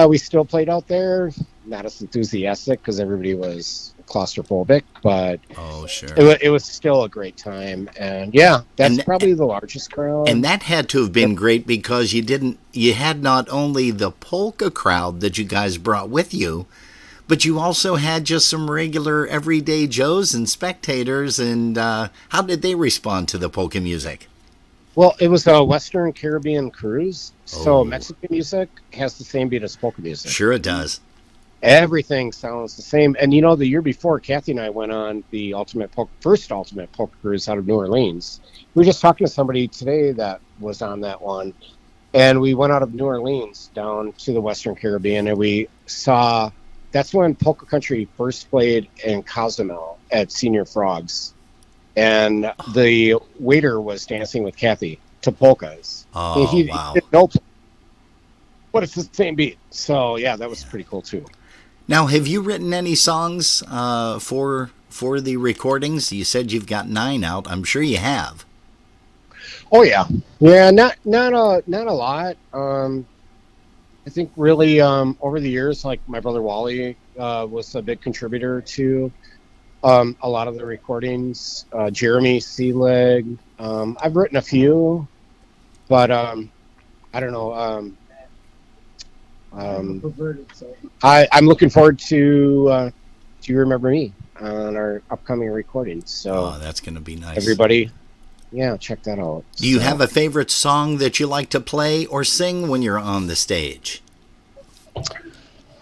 we still played out there, not as enthusiastic because everybody was claustrophobic, but it was still a great time. And that's probably the largest crowd. And that had to have been great because you had not only the polka crowd that you guys brought with you, but you also had just some regular everyday Joes and spectators. And how did they respond to the polka music? Well, it was a Western Caribbean cruise, so Mexican music has the same beat as polka music. Sure it does. Everything sounds the same. And, the year before, Kathy and I went on the first Ultimate Polka Cruise out of New Orleans. We were just talking to somebody today that was on that one. And we went out of New Orleans down to the Western Caribbean, and we saw... That's when Polka Country first played in Cozumel at Senior Frogs. And the waiter was dancing with Kathy to polkas. Oh, and he didn't know, but it's the same beat. So, that was pretty cool, too. Now, have you written any songs for the recordings? You said you've got 9 out. I'm sure you have. Oh, yeah. Yeah, not a lot. I think really over the years, like my brother Wally was a big contributor to a lot of the recordings. Jeremy Seelig. I've written a few, but I don't know. I'm looking forward to Do You Remember Me on our upcoming recordings. So that's going to be nice. Everybody, check that out. Do you have a favorite song that you like to play or sing when you're on the stage?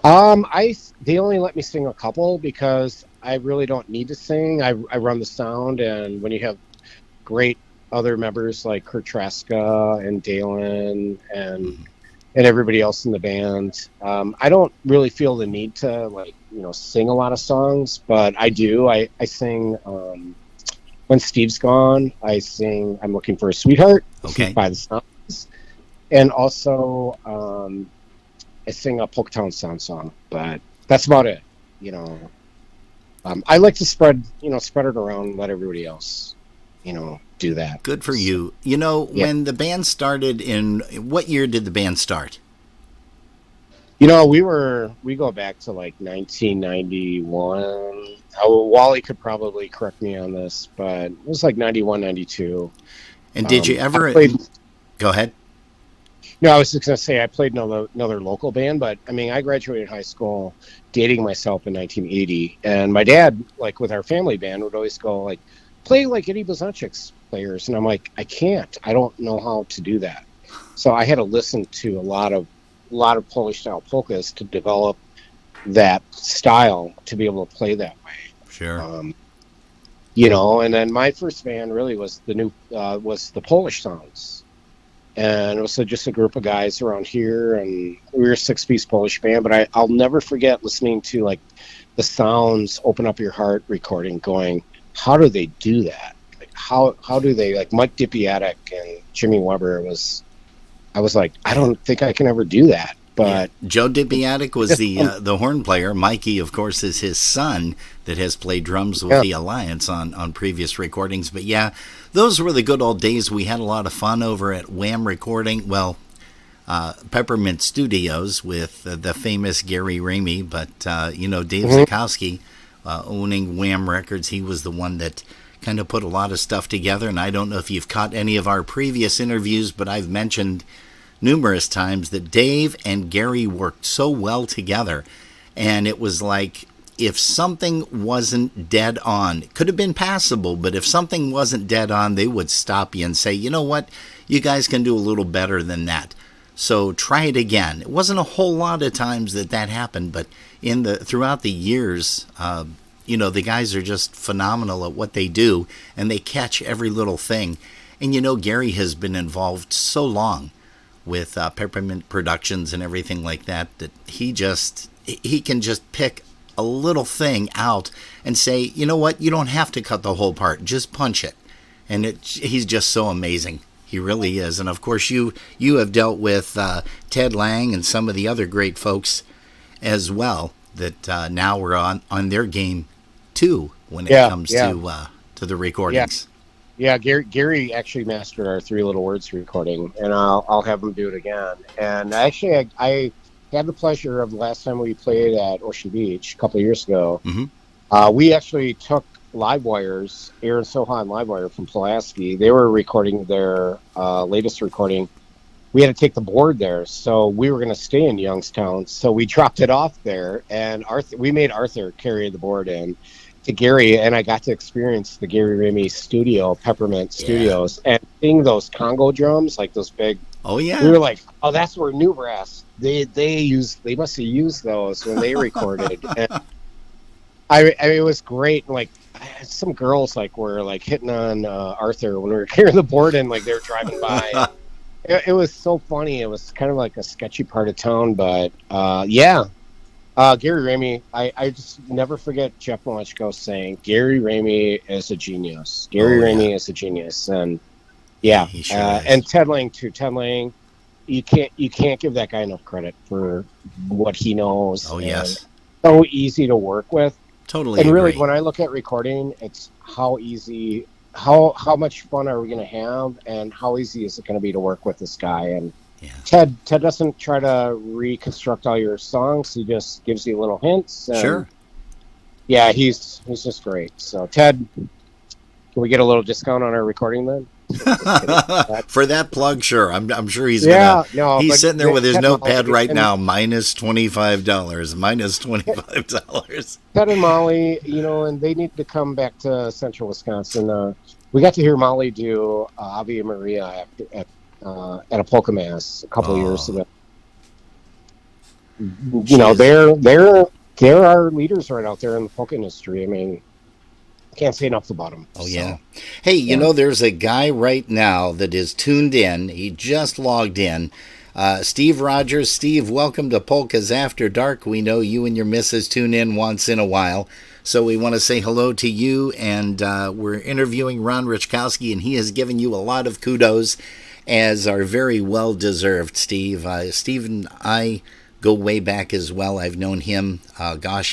They only let me sing a couple because I really don't need to sing. I run the sound, and when you have great other members like Kurt Traska and Dalen and everybody else in the band, I don't really feel the need to sing a lot of songs, but I do. I sing when Steve's gone. I sing "I'm Looking for a Sweetheart" by the Sounds, and also I sing a Polkatown Sound song. But that's about it. I like to spread it around and let everybody else, do that. Good for you. When the band started, in what year did the band start? We go back to like 1991. Wally could probably correct me on this, but it was like 91, 92. And did you ever go ahead? No, I was just going to say I played another local band, but I mean, I graduated high school dating myself in 1980, and my dad, like with our family band, would always go like, play like Eddie Blazonczyk's players, and I'm like, I can't. I don't know how to do that. So I had to listen to a lot of Polish style polkas to develop that style to be able to play that way. Sure. And then my first band really was was the Polish Sounds. And it was just a group of guys around here, and we were a 6-piece Polish band. But I'll never forget listening to like the Sounds "Open Up Your Heart" recording, going, how do they do that? Like how do they, like Mike Dipiatic and Jimmy Weber? I was like, I don't think I can ever do that. But Joe Dipiatic was the horn player. Mikey, of course, is his son that has played drums with the Alliance on previous recordings. But yeah, those were the good old days. We had a lot of fun over at Wham Recording. Well, Peppermint Studios with the famous Gary Ramey. But, Dave Raczkowski owning Wham Records, he was the one that kind of put a lot of stuff together. And I don't know if you've caught any of our previous interviews, but I've mentioned numerous times that Dave and Gary worked so well together, and it was like if something wasn't dead on, it could have been passable, but if something wasn't dead on, they would stop you and say, you know what, you guys can do a little better than that, so try it again. It wasn't a whole lot of times that happened, but throughout the years, the guys are just phenomenal at what they do, and they catch every little thing. And Gary has been involved so long with Peppermint Productions and everything like that he can just pick a little thing out and say, you know what, you don't have to cut the whole part, just punch it. And he's just so amazing. He really is. And of course you have dealt with Ted Lang and some of the other great folks as well that now we're on their game too when it comes to the recordings. Yeah, Gary actually mastered our Three Little Words recording, and I'll have him do it again. And actually, I had the pleasure of the last time we played at Ocean Beach a couple of years ago. Mm-hmm. We actually took live wires, Aaron Soha and Livewire from Pulaski. They were recording their latest recording. We had to take the board there, so we were going to stay in Youngstown. So we dropped it off there, and we made Arthur carry the board in to Gary, and I got to experience the Gary Ramey studio, Peppermint Studios, and seeing those Congo drums, like those big. Oh yeah. We were like, oh, that's where New Brass. They must have used those when they recorded. And it was great. Like some girls were hitting on Arthur when we were carrying the board in, like they were driving by. It was so funny. It was kind of like a sketchy part of town, but Gary Ramey, I just never forget Jeff Malechko saying Gary Ramey is a genius. Gary Ramey is a genius, and he sure and Ted Lang too. Ted Lang, you can't give that guy enough credit for what he knows. Oh yes, so easy to work with. Totally. And really, when I look at recording, it's how easy, how much fun are we going to have, and how easy is it going to be to work with this guy. And Ted doesn't try to reconstruct all your songs. He just gives you little hints. Sure. Yeah, he's just great. So Ted, can we get a little discount on our recording then? For that plug, sure. I'm sure he's he's sitting there with his notepad right now, minus $25. Minus $25. Ted and Molly, and they need to come back to Central Wisconsin. We got to hear Molly do Ave Maria at a polka mass a couple of years ago. They're our leaders right out there in the polka industry. I mean, I can't say enough about them. Oh, yeah. Hey, there's a guy right now that is tuned in. He just logged in. Steve Rogers. Steve, welcome to Polkas After Dark. We know you and your missus tune in once in a while. So we want to say hello to you. And we're interviewing Ron Raczkowski, and he has given you a lot of kudos, as are very well deserved, Steve. Steve and I go way back as well. I've known him,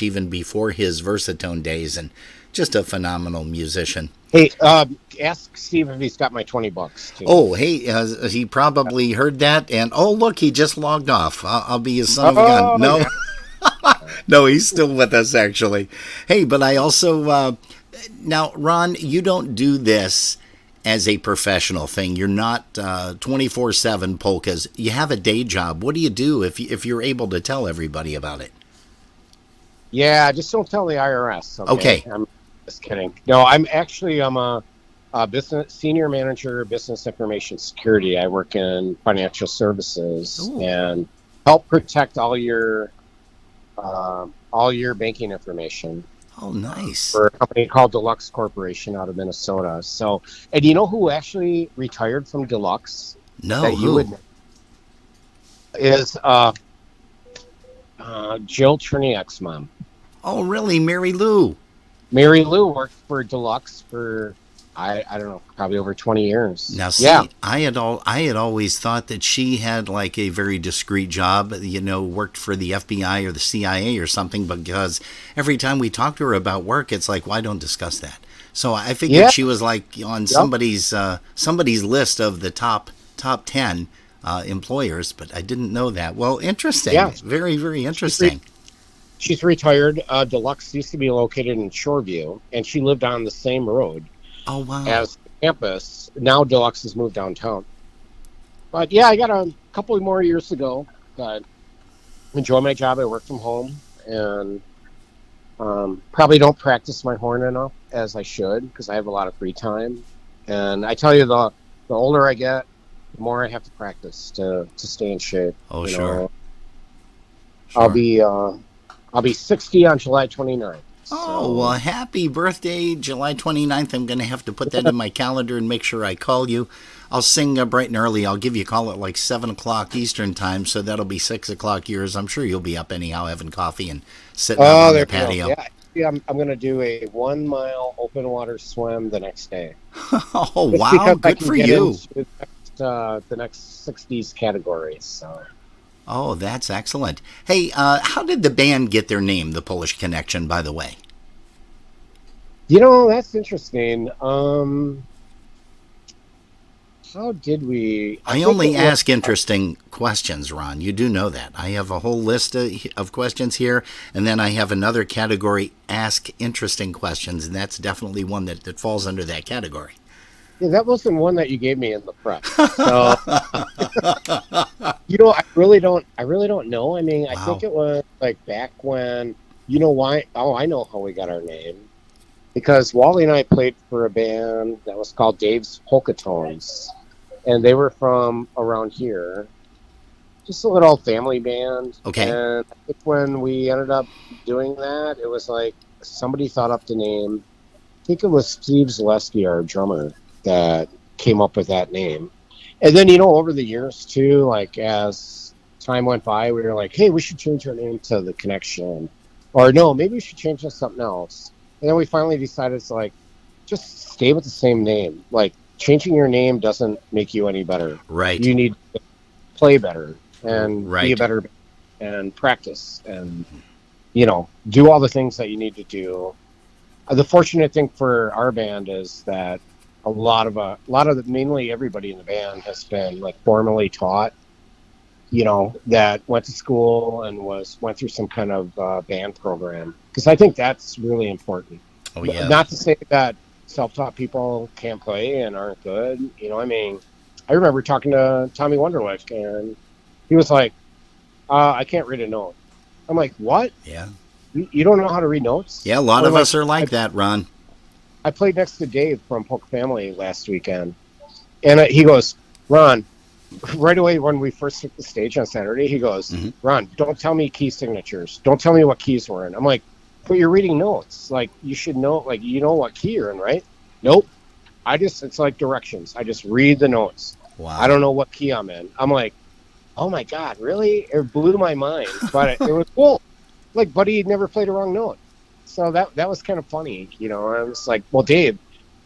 even before his Versatone days, and just a phenomenal musician. Hey, ask Steve if he's got my $20 too. Oh, hey, he probably heard that, and oh, look, he just logged off. I'll be his son of a gun. No, yeah. no, he's still with us, actually. Hey, but I also, now, Ron, you don't do this as a professional thing. You're not 24/7 polkas. You have a day job. What do you do if you're able to tell everybody about it? Yeah, just don't tell the IRS. Okay. I'm just kidding. No, I'm a business senior manager, business information security. I work in financial services. Ooh. And help protect all your banking information. Oh, nice. For a company called Deluxe Corporation out of Minnesota. So, and you know who actually retired from Deluxe? No, that you would know? Is Jill Cherniak's mom. Oh, really? Mary Lou? Mary Lou worked for Deluxe for I don't know, probably over 20 years. Now, see, yeah. I had always thought that she had like a very discreet job, worked for the FBI or the CIA or something, because every time we talk to her about work, it's like, why don't discuss that? So I figured she was like on somebody's list of the top 10 employers, but I didn't know that. Well, interesting. Yeah. Very, very interesting. She's retired. Deluxe used to be located in Shoreview, and she lived on the same road. Oh, wow. As campus. Now Deluxe has moved downtown. But yeah, I got a couple more years to go. But enjoy my job. I work from home, and probably don't practice my horn enough as I should, because I have a lot of free time. And I tell you, the older I get, the more I have to practice to stay in shape. Oh, sure. I'll be 60 on July 29th. Oh, well, happy birthday, July 29th. I'm going to have to put that in my calendar and make sure I call you. I'll sing bright and early. I'll give you a call at like 7 o'clock Eastern time, so that'll be 6 o'clock yours. I'm sure you'll be up anyhow having coffee and sitting out on the patio. Yeah, I'm going to do a 1 mile open water swim the next day. Oh, wow, good for you. The next 60s category, so... Oh, that's excellent. Hey, how did the band get their name, The Polish Connection, by the way? That's interesting. How did we... I only ask interesting questions, Ron. You do know that. I have a whole list of questions here, and then I have another category, Ask Interesting Questions, and that's definitely one that falls under that category. Yeah, that wasn't one that you gave me in the prep. So, I really don't know. I mean, wow. I think it was like back when, why? Oh, I know how we got our name. Because Wally and I played for a band that was called Dave's Polka Tones. And they were from around here. Just a little family band. Okay. And I think when we ended up doing that, it was like somebody thought up the name. I think it was Steve Zaleski, our drummer, that came up with that name. And then, over the years too, like as time went by, we were like, hey, we should change our name to The Connection. Or no, maybe we should change to something else. And then we finally decided it's like, just stay with the same name. Like, changing your name doesn't make you any better. Right. You need to play better and right. be a better and practice and, do all the things that you need to do. The fortunate thing for our band is that a lot of mainly everybody in the band has been like formally taught, that went to school and went through some kind of band program, because I think that's really important. Oh yeah. Not to say that self-taught people can't play and aren't good. I remember talking to Tommy Wonderlick, and he was like, "I can't read a note." I'm like, "What? Yeah. You don't know how to read notes?" Yeah, a lot of us are like that, Ron. I played next to Dave from Polka Family last weekend, and he goes, "Ron," right away when we first took the stage on Saturday, he goes, mm-hmm. "Ron, don't tell me key signatures. Don't tell me what keys we're in." I'm like, "But you're reading notes. Like, you should know, like, what key you're in, right?" "Nope. It's like directions. I just read the notes. Wow. I don't know what key I'm in." I'm like, "Oh my God, really?" It blew my mind, but it was cool. Like, buddy had never played a wrong note. So that was kind of funny, I was like, "Well, Dave,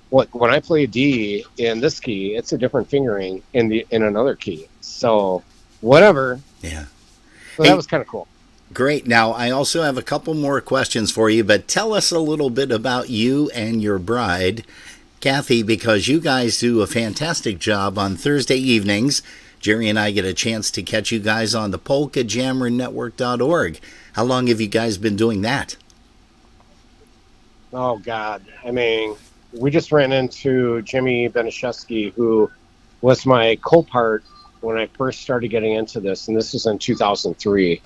when I play a D in this key, it's a different fingering in another key. So, whatever." Yeah. So that was kind of cool. Great. Now, I also have a couple more questions for you, but tell us a little bit about you and your bride, Kathy, because you guys do a fantastic job on Thursday evenings. Jerry and I get a chance to catch you guys on the PolkaJammerNetwork.org. How long have you guys been doing that? Oh, God. I mean, we just ran into Jimmy Benishevsky, who was my co-part when I first started getting into this, and this was in 2003,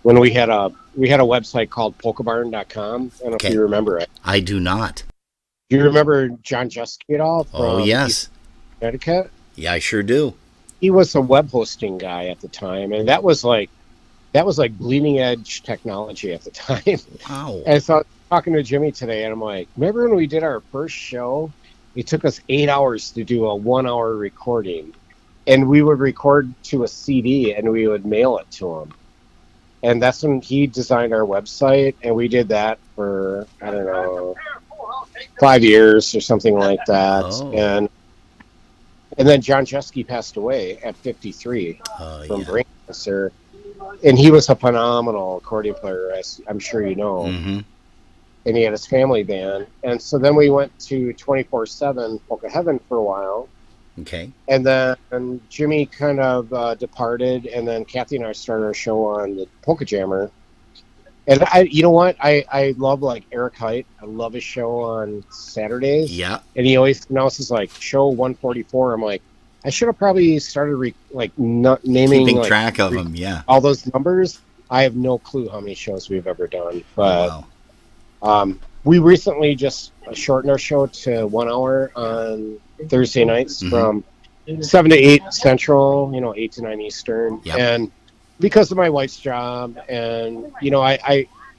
when we had a website called polkabarn.com. I don't know if you remember it. I do not. Do you remember John Jusky at all? Oh, yes. Connecticut? Yeah, I sure do. He was a web hosting guy at the time, and that was like bleeding edge technology at the time. Wow. And so I was talking to Jimmy today, and I'm like, remember when we did our first show? It took us 8 hours to do a 1 hour recording, and we would record to a CD and we would mail it to him. And that's when he designed our website, and we did that for, I don't know, 5 years or something like that. Oh. And then John Jesky passed away at 53 from yeah. brain cancer. And he was a phenomenal accordion player, as I'm sure you know. Mm-hmm. And he had his family band. And so then we went to 24/7 Polka Heaven for a while. Okay. And then Jimmy kind of departed, and then Kathy and I started our show on the Polka Jammer. And you know what? I love like Eric Height. I love his show on Saturdays. Yeah. And he always announces like show 144. I'm like, I should have probably started naming, keeping track of them. Yeah. all those numbers. I have no clue how many shows we've ever done, but we recently just shortened our show to 1 hour on Thursday nights from 7 to 8 Central, 8 to 9 Eastern. Yep. And because of my wife's job, and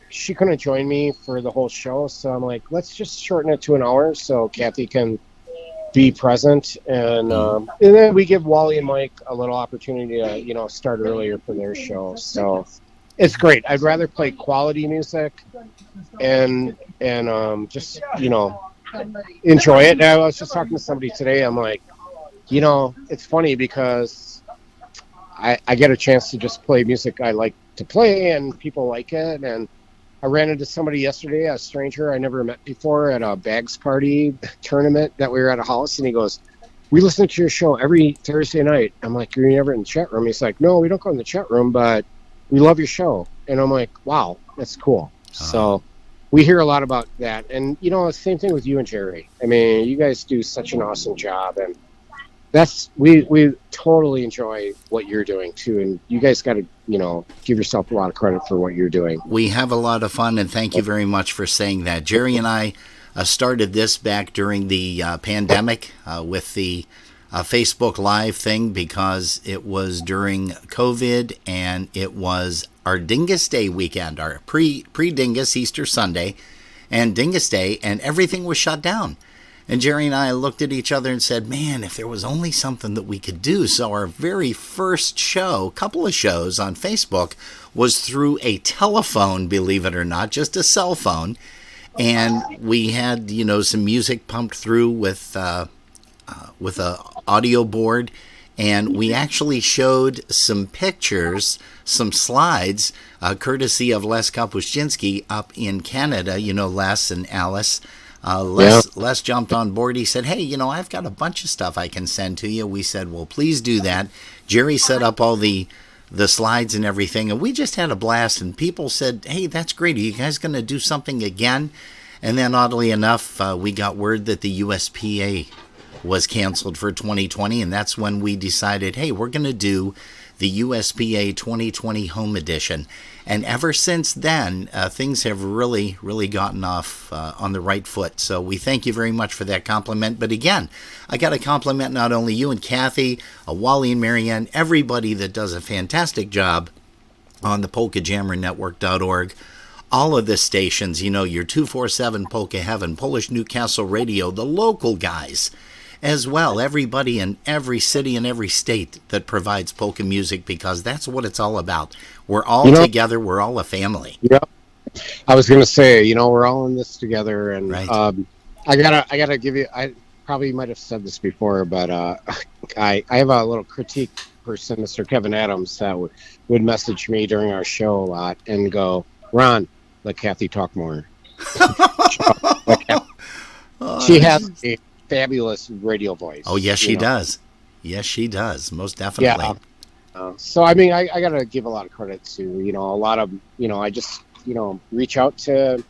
she couldn't join me for the whole show, so I'm like, let's just shorten it to an hour so Kathy can be present, and then we give Wally and Mike a little opportunity to start earlier for their show. So it's great. I'd rather play quality music and just enjoy it. And I was just talking to somebody today. I'm like, it's funny because I get a chance to just play music I like to play, and people like it. And I ran into somebody yesterday, a stranger I never met before, at a bags party tournament that we were at a house, and he goes, we listen to your show every Thursday night. I'm like, you're never in the chat room? He's like, no, we don't go in the chat room, but we love your show. And I'm like, wow, that's cool. So we hear a lot about that. And, same thing with you and Jerry. I mean, you guys do such an awesome job, and we totally enjoy what you're doing too, and you guys got to give yourself a lot of credit for what you're doing. We have a lot of fun, and thank you very much for saying that. Jerry and I started this back during the pandemic with the Facebook Live thing, because it was during COVID, and it was our Dingus Day weekend, our pre-Dingus Easter Sunday and Dingus Day, and everything was shut down. And Jerry and I looked at each other and said, man, if there was only something that we could do. So our very first couple of shows on Facebook, was through a telephone, believe it or not, just a cell phone. And we had, some music pumped through with a audio board. And we actually showed some pictures, some slides, courtesy of Les Kapuscinski up in Canada, Les and Alice. Les jumped on board. He said, hey, I've got a bunch of stuff I can send to you. We said, well, please do that. Jerry set up all the slides and everything, and we just had a blast. And people said, hey, that's great. Are you guys going to do something again? And then, oddly enough, we got word that the USPA was canceled for 2020, and that's when we decided, hey, we're going to do the USPA 2020 Home Edition. And ever since then, things have really, really gotten off on the right foot. So we thank you very much for that compliment. But again, I got to compliment not only you and Kathy, Wally and Marianne, everybody that does a fantastic job on the PolkaJammerNetwork.org. All of the stations, your 247 Polka Heaven, Polish Newcastle Radio, the local guys as well, everybody in every city and every state that provides polka music, because that's what it's all about. We're all together. We're all a family. Yep. I was going to say, we're all in this together, and right. I gotta give you. I probably might have said this before, but I have a little critique person, Mr. Kevin Adams, that would message me during our show a lot and go, Ron, let Kathy talk more. She has a fabulous radio voice. Oh, yes, she does. Yes, she does. Most definitely. Yeah. So, I mean, I got to give a lot of credit to, a lot of, I just, reach out to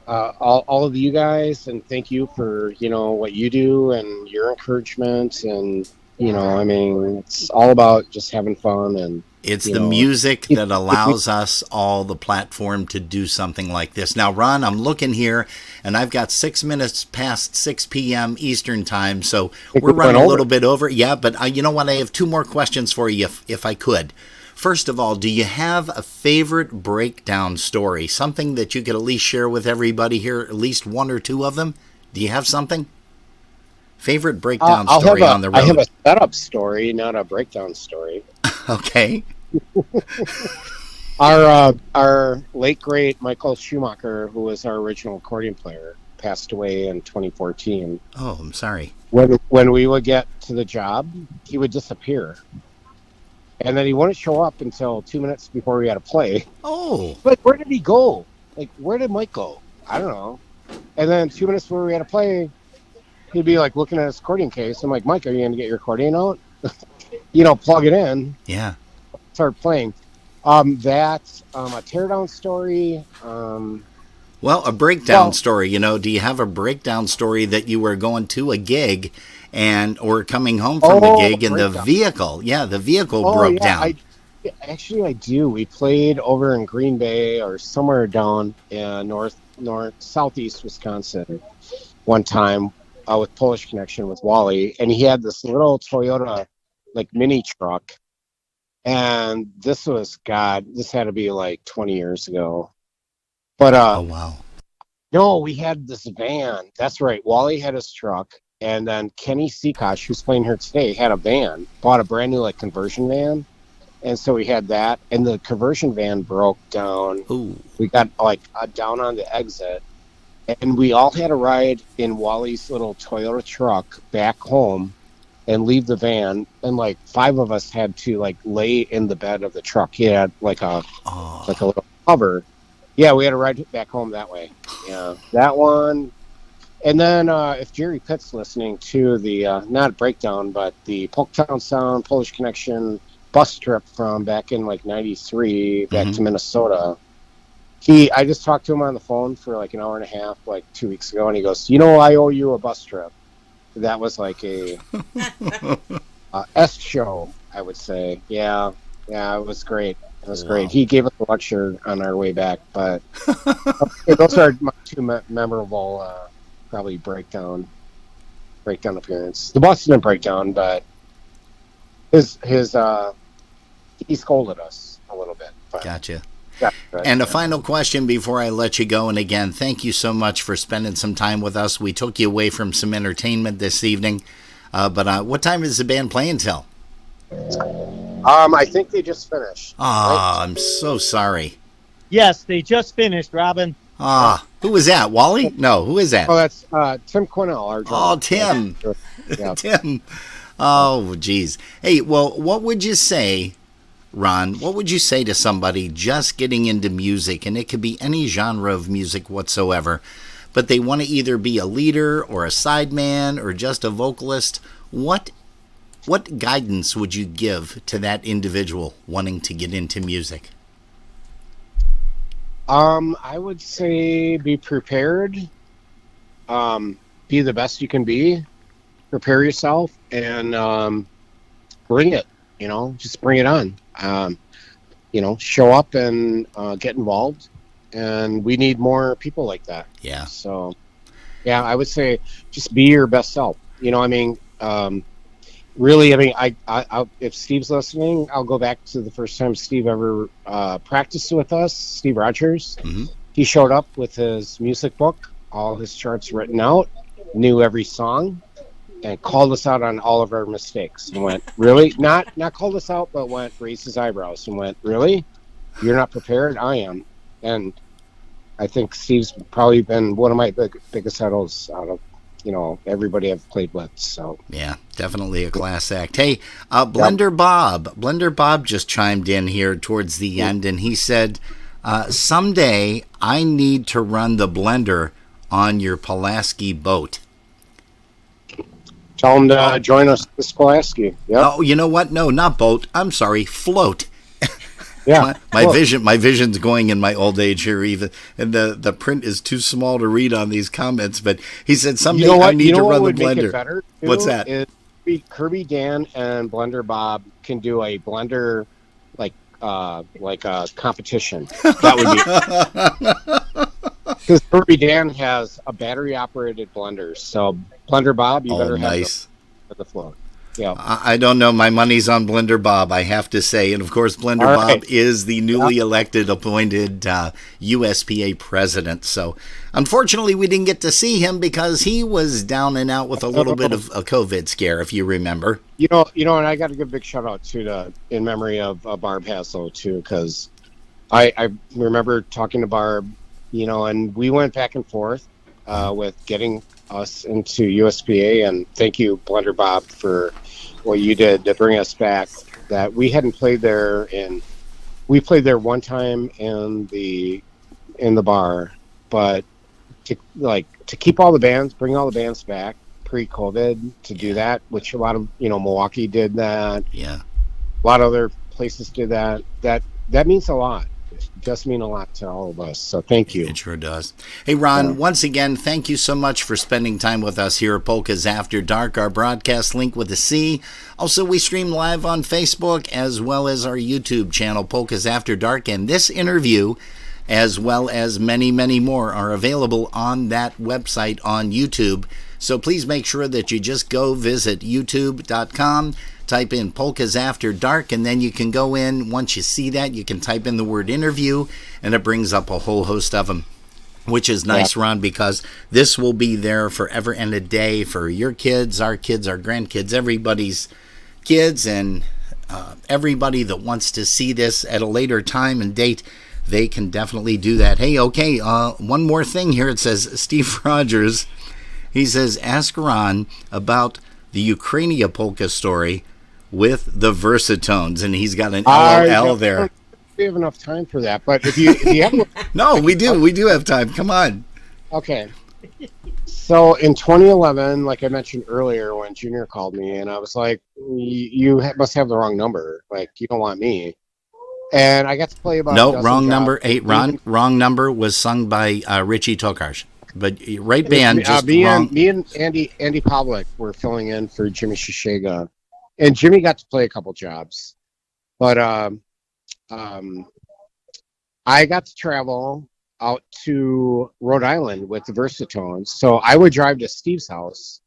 all of you guys and thank you for, what you do and your encouragement. And, I mean, it's all about just having fun. And it's the music that allows us all the platform to do something like this. Now, Ron, I'm looking here, and I've got 6 minutes past 6 p.m. Eastern time, so we're running a little bit over. Yeah, but you know what? I have 2 more questions for you, if I could. First of all, do you have a favorite breakdown story, something that you could at least share with everybody here, at least 1 or 2 of them? Do you have something? Favorite breakdown story on the road? I have a setup story, not a breakdown story. Okay. Our late great Michael Schumacher, who was our original accordion player, passed away in 2014. Oh, I'm sorry. When we would get to the job, he would disappear, and then he wouldn't show up until 2 minutes before we had to play. Oh, like where did he go? Like where did Mike go? I don't know. And then 2 minutes before we had to play, he'd be like looking at his accordion case. I'm like, Mike, are you going to get your accordion out? Plug it in. Yeah. Start playing. That's a teardown story. Well, a breakdown story. Do you have a breakdown story that you were going to a gig or coming home from the gig and the vehicle broke down? I do. We played over in Green Bay or somewhere down in southeast Wisconsin one time with Polish Connection with Wally, and he had this little Toyota mini truck, and this had to be like 20 years ago. But oh wow. No, we had this van. That's right. Wally had his truck, and then Kenny Seakosh, who's playing here today, had a van, bought a brand new conversion van. And so we had that, and the conversion van broke down. Ooh. We got down on the exit, and we all had to ride in Wally's little Toyota truck back home and leave the van. And 5 of us had to lay in the bed of the truck. He had a little cover. Yeah, we had to ride back home that way. Yeah, that one. And then if Jerry Pitt's listening to the not breakdown, but the Polktown Sound Polish Connection bus trip from back in 93 back to Minnesota. I just talked to him on the phone for an hour and a half 2 weeks ago, and he goes, I owe you a bus trip. That was a S show, I would say. Yeah, it was great. It was great. He gave us a lecture on our way back, but those are my 2 memorable probably breakdown appearance. The bus didn't break down, but he scolded us a little bit. But. Gotcha. And a final question before I let you go. And again, thank you so much for spending some time with us. We took you away from some entertainment this evening. But what time is the band playing till? I think they just finished. Right? I'm so sorry. Yes, they just finished, Robin. Who was that? Wally? No, who is that? Oh, that's Tim Quinnell, our drummer. Oh, Tim. Yeah. Tim. Oh, geez. Hey, well, what would you say, Ron, what would you say to somebody just getting into music, and it could be any genre of music whatsoever, but they want to either be a leader or a sideman or just a vocalist? What guidance would you give to that individual wanting to get into music? I would say be prepared. Be the best you can be. Prepare yourself and bring it. Just bring it on. Show up and get involved, and we need more people like that. Yeah. So, yeah, I would say just be your best self. Really, I if Steve's listening, I'll go back to the first time Steve ever practiced with us. Steve Rogers. Mm-hmm. He showed up with his music book, all his charts written out, knew every song, and called us out on all of our mistakes and went, really? Not called us out, but raised his eyebrows and went, really? You're not prepared? I am. And I think Steve's probably been one of my biggest idols out of everybody I've played with. So Yeah, definitely a class act. Hey, Blender Bob just chimed in here towards the end, and he said, someday I need to run the blender on your Pulaski boat. tell them to join us at the Pulaski. Yep. Oh, you know what? No, not boat. I'm sorry, float. Yeah. My vision's going in my old age here, even, and the print is too small to read on these comments. But he said someday I need to run the blender. Make it better, too, What's that? Kirby, Dan, and Blender Bob can do a blender like a competition. That would be because Kirby Dan has a battery operated blender. So Blender Bob, you better nice. have the float. Yeah, I don't know. My money's on Blender Bob, I have to say. And, of course, Blender Bob is the newly elected, appointed USPA president. So, unfortunately, we didn't get to see him because he was down and out with a little bit of a COVID scare, if you remember. You know, and I got to give a big shout-out in memory of Barb Hassel, too, because I remember talking to Barb, and we went back and forth with getting us into USPA, and thank you, Blender Bob, for what you did to bring us back. That we hadn't played there, and we played there one time in the bar, but to keep all the bands, bring all the bands back pre-COVID, to do that, which a lot of Milwaukee did that. Yeah, a lot of other places did that. That means a lot. Does mean a lot to all of us, so thank you. It sure does. Hey, Ron, once again, thank you so much for spending time with us here at Polkas After Dark, our broadcast link with a C. Also, we stream live on Facebook as well as our YouTube channel, Polkas After Dark, and this interview, as well as many, many more, are available on that website on YouTube. So please make sure that you just go visit youtube.com, type in Polkas After Dark, and then you can go in. Once you see that, you can type in the word interview, and it brings up a whole host of them, which is nice, Ron, because this will be there forever and a day for your kids, our grandkids, everybody's kids, and everybody that wants to see this at a later time and date. They can definitely do that. Hey, okay, one more thing here. It says Steve Rogers. He says, ask Ron about the Ukrainia polka story with the Versatones, and he's got an LOL there. We have enough time for that, but if you have no, we do have time. Come on. Okay. So in 2011, like I mentioned earlier, when Junior called me, and I was like, "You must have the wrong number. Like, you don't want me." And I got to play about wrong number. Hey, Ron, wrong number was sung by Richie Tokarz. But right band, just wrong. Me and Andy Pavlik were filling in for Jimmy Shishega, and Jimmy got to play a couple jobs, but I got to travel out to Rhode Island with the Versatones. So I would drive to Steve's house,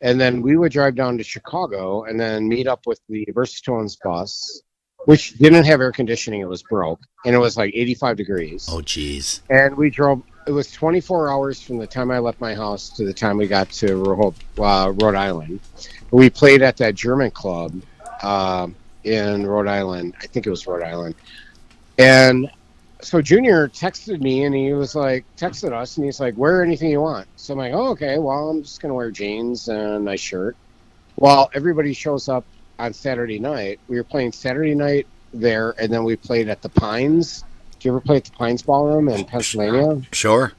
and then we would drive down to Chicago, and then meet up with the Versatones bus, which didn't have air conditioning. It was broke, and it was like 85 degrees. Oh, geez. And we drove. It was 24 hours from the time I left my house to the time we got to Rhode Island. We played at that German club in Rhode Island. I think it was Rhode Island. And so Junior texted me, and he was like, texted us, and he's like, wear anything you want. So I'm like, oh, okay, well, I'm just going to wear jeans and a nice shirt. Well, everybody shows up on Saturday night. We were playing Saturday night there, and then we played at the Pines. Do you ever play at the Pines Ballroom in Pennsylvania? Sure.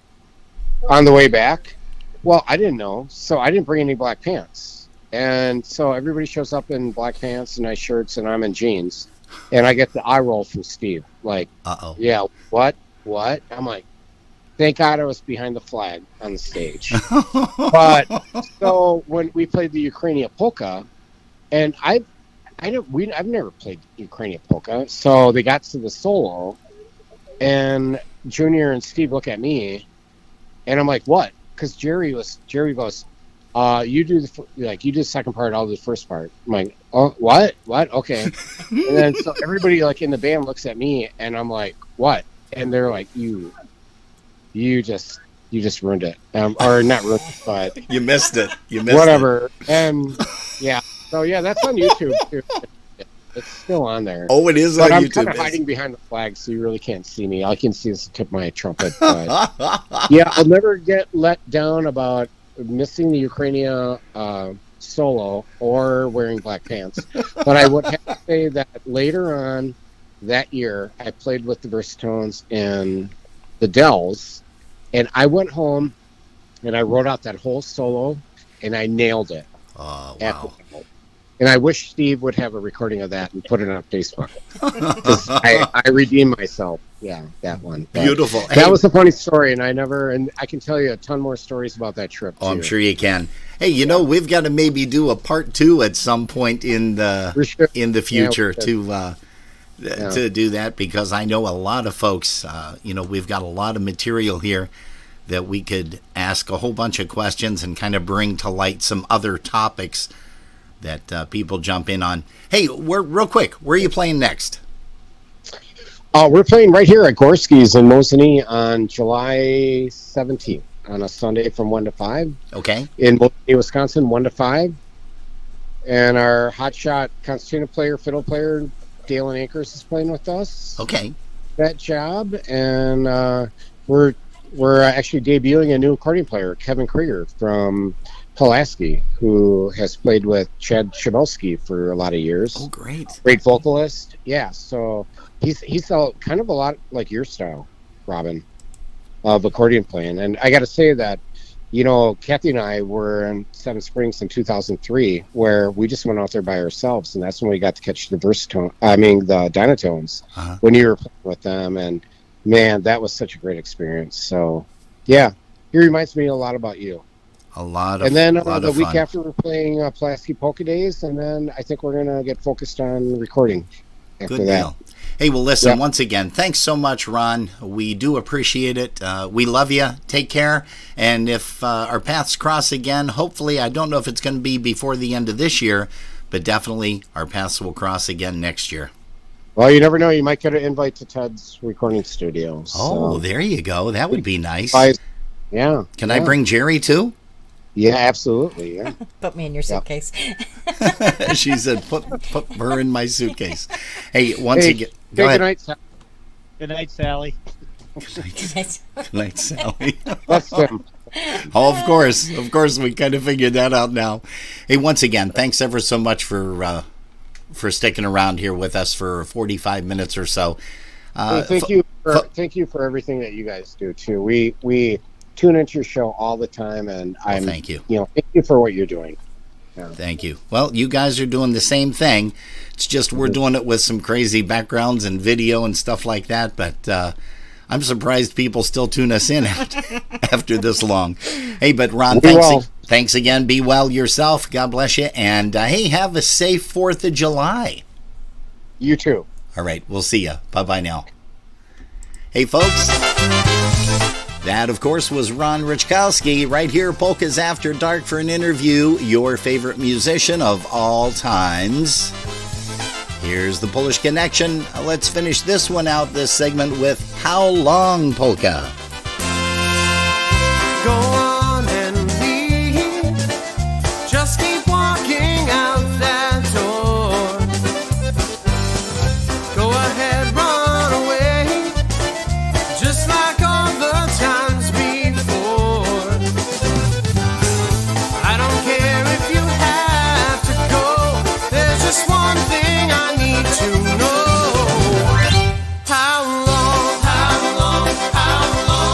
On the way back? Well, I didn't know, so I didn't bring any black pants. And so everybody shows up in black pants and nice shirts, and I'm in jeans. And I get the eye roll from Steve. Like, yeah, what? I'm like, thank God I was behind the flag on the stage. But so when we played the Ukrainian polka, and I've never played Ukrainian polka, so they got to the solo, and Junior and Steve look at me, and I'm like, what? Because Jerry goes, you do the second part, I'll do the first part. I'm like, oh, what? Okay. And then so everybody like in the band looks at me, and I'm like, what? And they're like, you just ruined it, or not ruined it, but you missed it. Whatever. And yeah, so yeah, that's on YouTube too. It's still on there. Oh, it is but on I'm YouTube. I'm kind of hiding behind the flag, so you really can't see me. All I can see is the tip of my trumpet. But yeah, I'll never get let down about missing the Ukrainian solo or wearing black pants. But I would have to say that later on that year, I played with the Versatones in the Dells, and I went home and I wrote out that whole solo, and I nailed it. Oh, wow. And I wish Steve would have a recording of that and put it on Facebook. 'Cause I redeemed myself. Yeah, that one. Beautiful. That was a funny story, and I can tell you a ton more stories about that trip, too. Oh, I'm sure you can. Hey, we've got to maybe do a part 2 at some point in the future to do that, because I know a lot of folks, we've got a lot of material here that we could ask a whole bunch of questions and kind of bring to light some other topics that people jump in on. Hey, real quick, where are you playing next? We're playing right here at Gorski's in Mosinee on July 17th on a Sunday from 1 to 5. Okay. In Mosinee, Wisconsin, 1 to 5. And our hotshot concertina player, fiddle player, Dalen Akers is playing with us. Okay. That job. And we're actually debuting a new accordion player, Kevin Krieger from Pulaski, who has played with Chad Chabelski for a lot of years. Oh, great. Great vocalist. Yeah, so he's kind of a lot like your style, Robin, of accordion playing. And I got to say that, Kathy and I were in Seven Springs in 2003, where we just went out there by ourselves, and that's when we got to catch the Dynatones when you were playing with them. And, man, that was such a great experience. So, yeah, he reminds me a lot about you. And then the week after, we're playing Pulaski Polka Days, and then I think we're going to get focused on recording after Good that. deal. Hey, well, listen, once again, thanks so much, Ron. We do appreciate it. We love you. Take care. And if our paths cross again, hopefully, I don't know if it's going to be before the end of this year, but definitely our paths will cross again next year. Well, you never know. You might get an invite to Ted's recording studio. Oh, there you go. That would be nice. Yeah. Can I bring Jerry, too? Yeah, absolutely. Yeah. Put me in your suitcase. She said, put her in my suitcase. Hey, once again, go ahead. Good night, Sally. Good night, Sally. That's him. Oh, of course, we kind of figured that out now. Hey, once again, thanks ever so much for sticking around here with us for 45 minutes or so. Thank you for everything that you guys do too. We tune into your show all the time, and thank you. Thank you for what you're doing. Yeah. Thank you. Well, you guys are doing the same thing. It's just we're doing it with some crazy backgrounds and video and stuff like that, but I'm surprised people still tune us in after this long. Hey, but Ron, thanks again. Be well yourself. God bless you. And hey, have a safe 4th of July. You too. All right. We'll see you. Bye-bye now. Hey, folks. That, of course, was Ron Raczkowski right here, Polkas After Dark, for an interview. Your favorite musician of all times. Here's the Polish Connection. Let's finish this one out, this segment, with How Long Polka. Go on and leave. Just keep walking out that door. Go ahead, run away. Just like all the times before. I don't care if you have to go. There's just one thing I need to know. How long, how long, how long?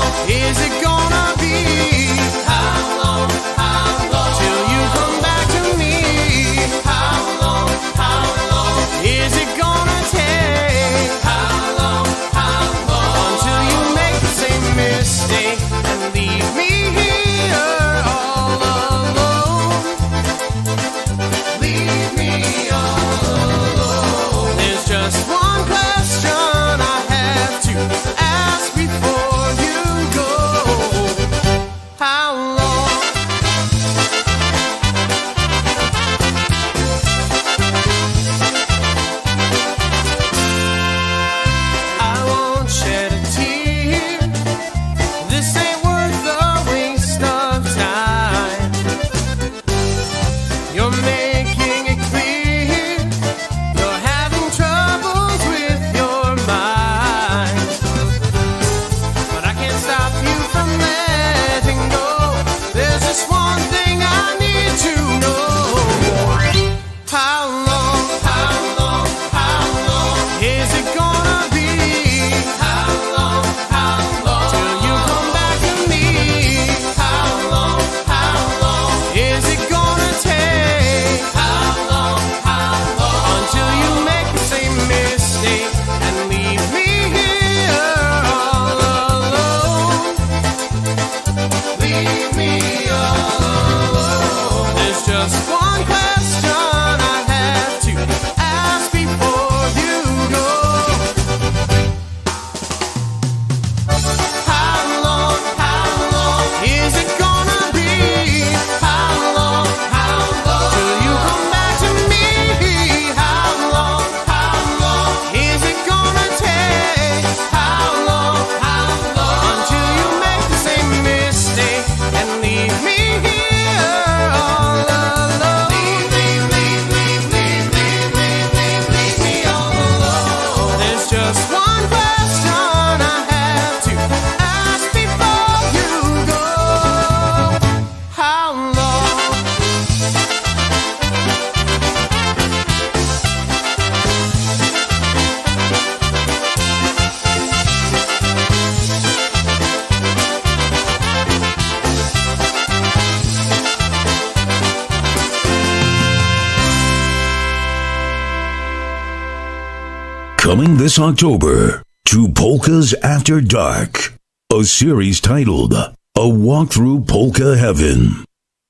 Coming this October to Polkas After Dark, a series titled A Walk Through Polka Heaven.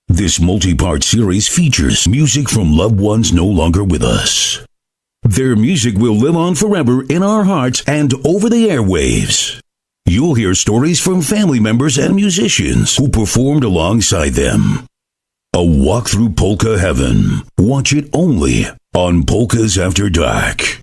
This multi-part series features music from loved ones no longer with us. Their music will live on forever in our hearts and over the airwaves. You'll hear stories from family members and musicians who performed alongside them. A Walk Through Polka Heaven. Watch it only on Polkas After Dark.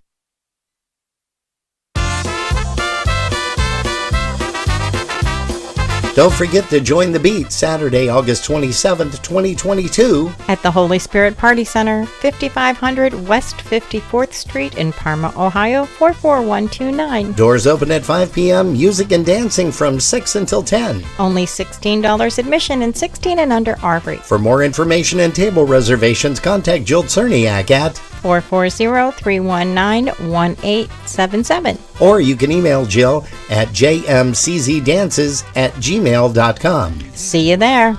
Don't forget to join the beat Saturday, August 27th, 2022 at the Holy Spirit Party Center, 5500 West 54th Street in Parma, Ohio, 44129. Doors open at 5 p.m., music and dancing from 6 until 10. Only $16 admission and 16 and under are free. For more information and table reservations, contact Jill Cerniak at 440-319-1877. Or you can email Jill at jmczdances@gmail.com. See you there.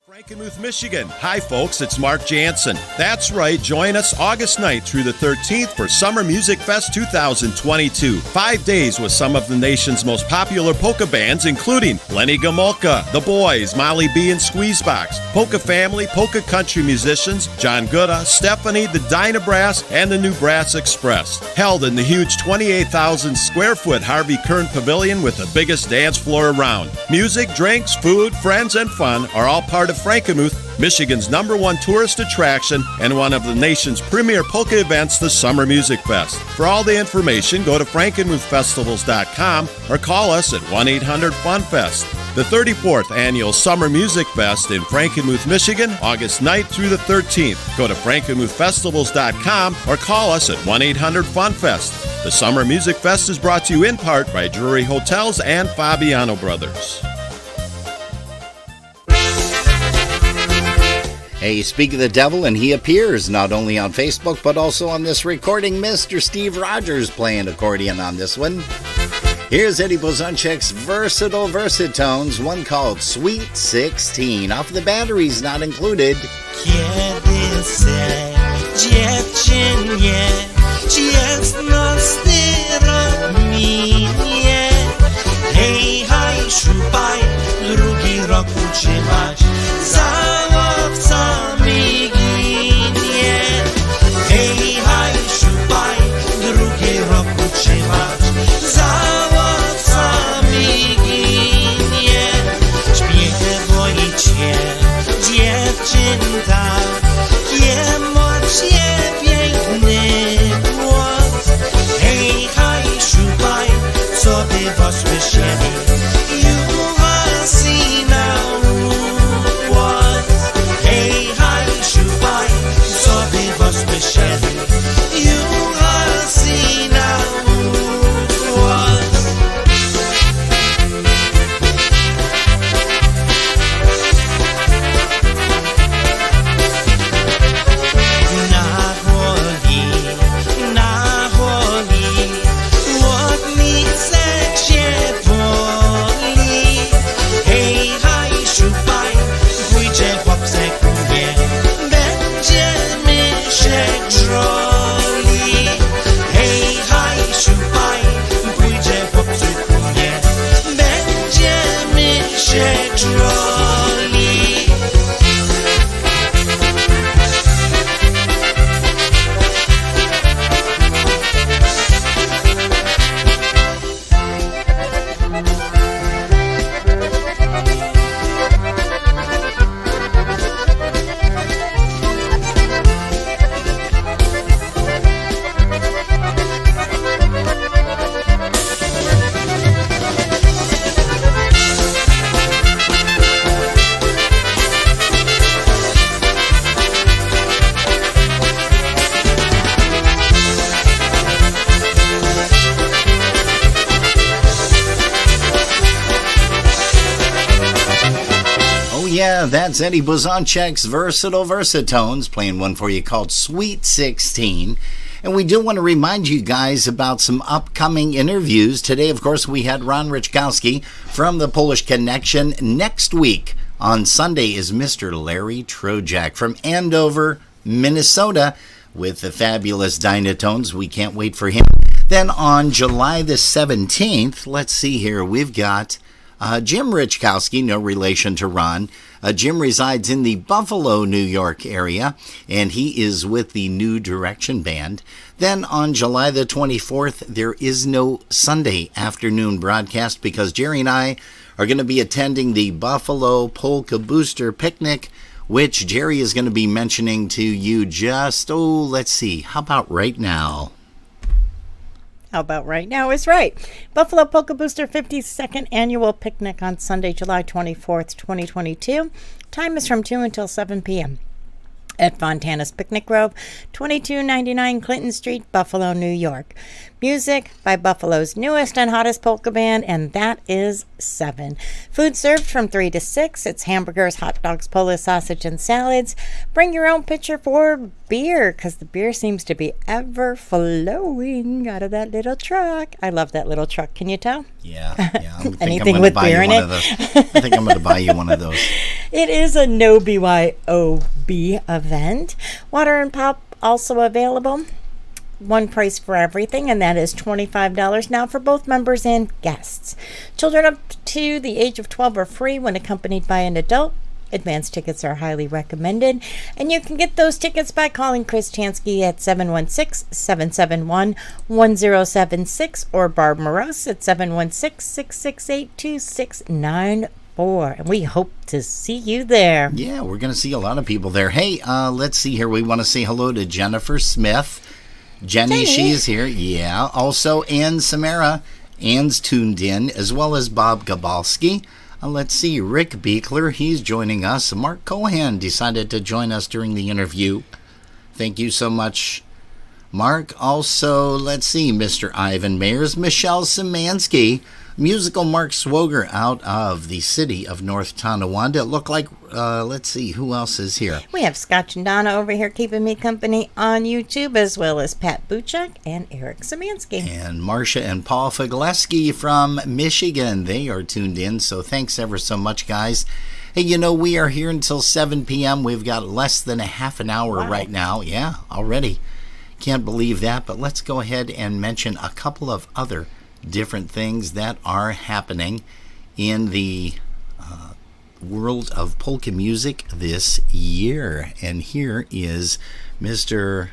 Frankenmuth, Michigan. Hi, folks, it's Mark Jansen. That's right, join us August 9th through the 13th for Summer Music Fest 2022. 5 days with some of the nation's most popular polka bands, including Lenny Gomulka, The Boys, Molly B and Squeezebox, Polka Family, polka country musicians, John Gutta, Stephanie, the Dyna Brass, and the New Brass Express. Held in the huge 28,000 square foot Harvey Kern Pavilion with the biggest dance floor around. Music, drinks, food, friends, and fun are all part of Frankenmuth, Michigan's #1 tourist attraction and one of the nation's premier polka events, the Summer Music Fest. For all the information, go to frankenmuthfestivals.com or call us at 1-800-FUN-FEST. The 34th Annual Summer Music Fest in Frankenmuth, Michigan, August 9th through the 13th. Go to frankenmuthfestivals.com or call us at 1-800-FUN-FEST. The Summer Music Fest is brought to you in part by Drury Hotels and Fabiano Brothers. Hey, speak of the devil, and he appears not only on Facebook, but also on this recording. Mr. Steve Rogers playing accordion on this one. Here's Eddie Bozanchek's versatile versatones, one called Sweet 16. Off the batteries not included. Kiedy se dziewczynie dziesiętnasty rok minie, hej, haj, szupaj, drugi rok utrzymać, za łowcami ginie. Hej, haj, szupaj, drugi rok utrzymać, za łowcami ginie. Śpiewajcie, dziewczynka, macie piękny głos. Hej, haj, szupaj, co by was słyszeli, juwasi na głos. Hej, haj, szupaj, co by was słyszeli, juwasi na głos. Na holi, łodnice cię boli. Hej, haj, szupaj, pójdzie chłopcek mnie, będziemy się grzoli. Hej, haj, szupaj, pójdzie chłopcek mnie, będziemy się grzoli. Yeah, that's Eddie Bozanchek's versatile versatones, playing one for you called Sweet 16. And we do want to remind you guys about some upcoming interviews. Today, of course, we had Ron Raczkowski from the Polish Connection. Next week, On Sunday is Mr. Larry Trojak from Andover, Minnesota, with the fabulous Dynatones. We can't wait for him. Then on July the 17th, let's see here, we've got Jim Raczkowski, no relation to Ron. Jim resides in the Buffalo, New York area, and he is with the New Direction Band. Then on July the 24th, there is no Sunday afternoon broadcast because Jerry and I are going to be attending the Buffalo Polka Booster Picnic, which Jerry is going to be mentioning to you just, let's see, how about right now? How about right now is right. Buffalo Polka Booster 52nd Annual Picnic on Sunday, July 24th, 2022. Time is from 2 until 7 p.m. at Fontana's Picnic Grove, 2299 Clinton Street, Buffalo, New York. Music by Buffalo's newest and hottest polka band, and that is Seven. Food served from 3 to 6. It's hamburgers, hot dogs, Polish sausage, and salads. Bring your own pitcher for beer, because the beer seems to be ever flowing out of that little truck. I love that little truck. Can you tell? Yeah. Anything with beer in it? I think I'm going to buy you one of those. It is a no BYOB event. Water and pop also available. One price for everything, and that is $25 now for both members and guests. Children up to the age of 12 are free when accompanied by an adult. Advance tickets are highly recommended, and you can get those tickets by calling Chris Tansky at 716-771-1076 or Barb Morose at 716-668-2694. And we hope to see you there. Yeah, we're going to see a lot of people there. Hey, let's see here. We want to say hello to Jennifer Smith. Jenny, she is here. Yeah. Also, Ann Samara. Ann's tuned in, as well as Bob Gabalski. Let's see. Rick Beekler, he's joining us. Mark Cohan decided to join us during the interview. Thank you so much, Mark. Also, let's see. Mr. Ivan Mayers, Michelle Szymanski. Musical Mark Swoger out of the city of North Tonawanda. It looked like, let's see, who else is here? We have Scotch and Donna over here keeping me company on YouTube, as well as Pat Buchek and Eric Szymanski. And Marcia and Paul Fagleski from Michigan. They are tuned in, so thanks ever so much, guys. Hey, we are here until 7 p.m. We've got less than a half an hour right now. Yeah, already. Can't believe that, but let's go ahead and mention a couple of other different things that are happening in the world of polka music this year. And here is Mrs.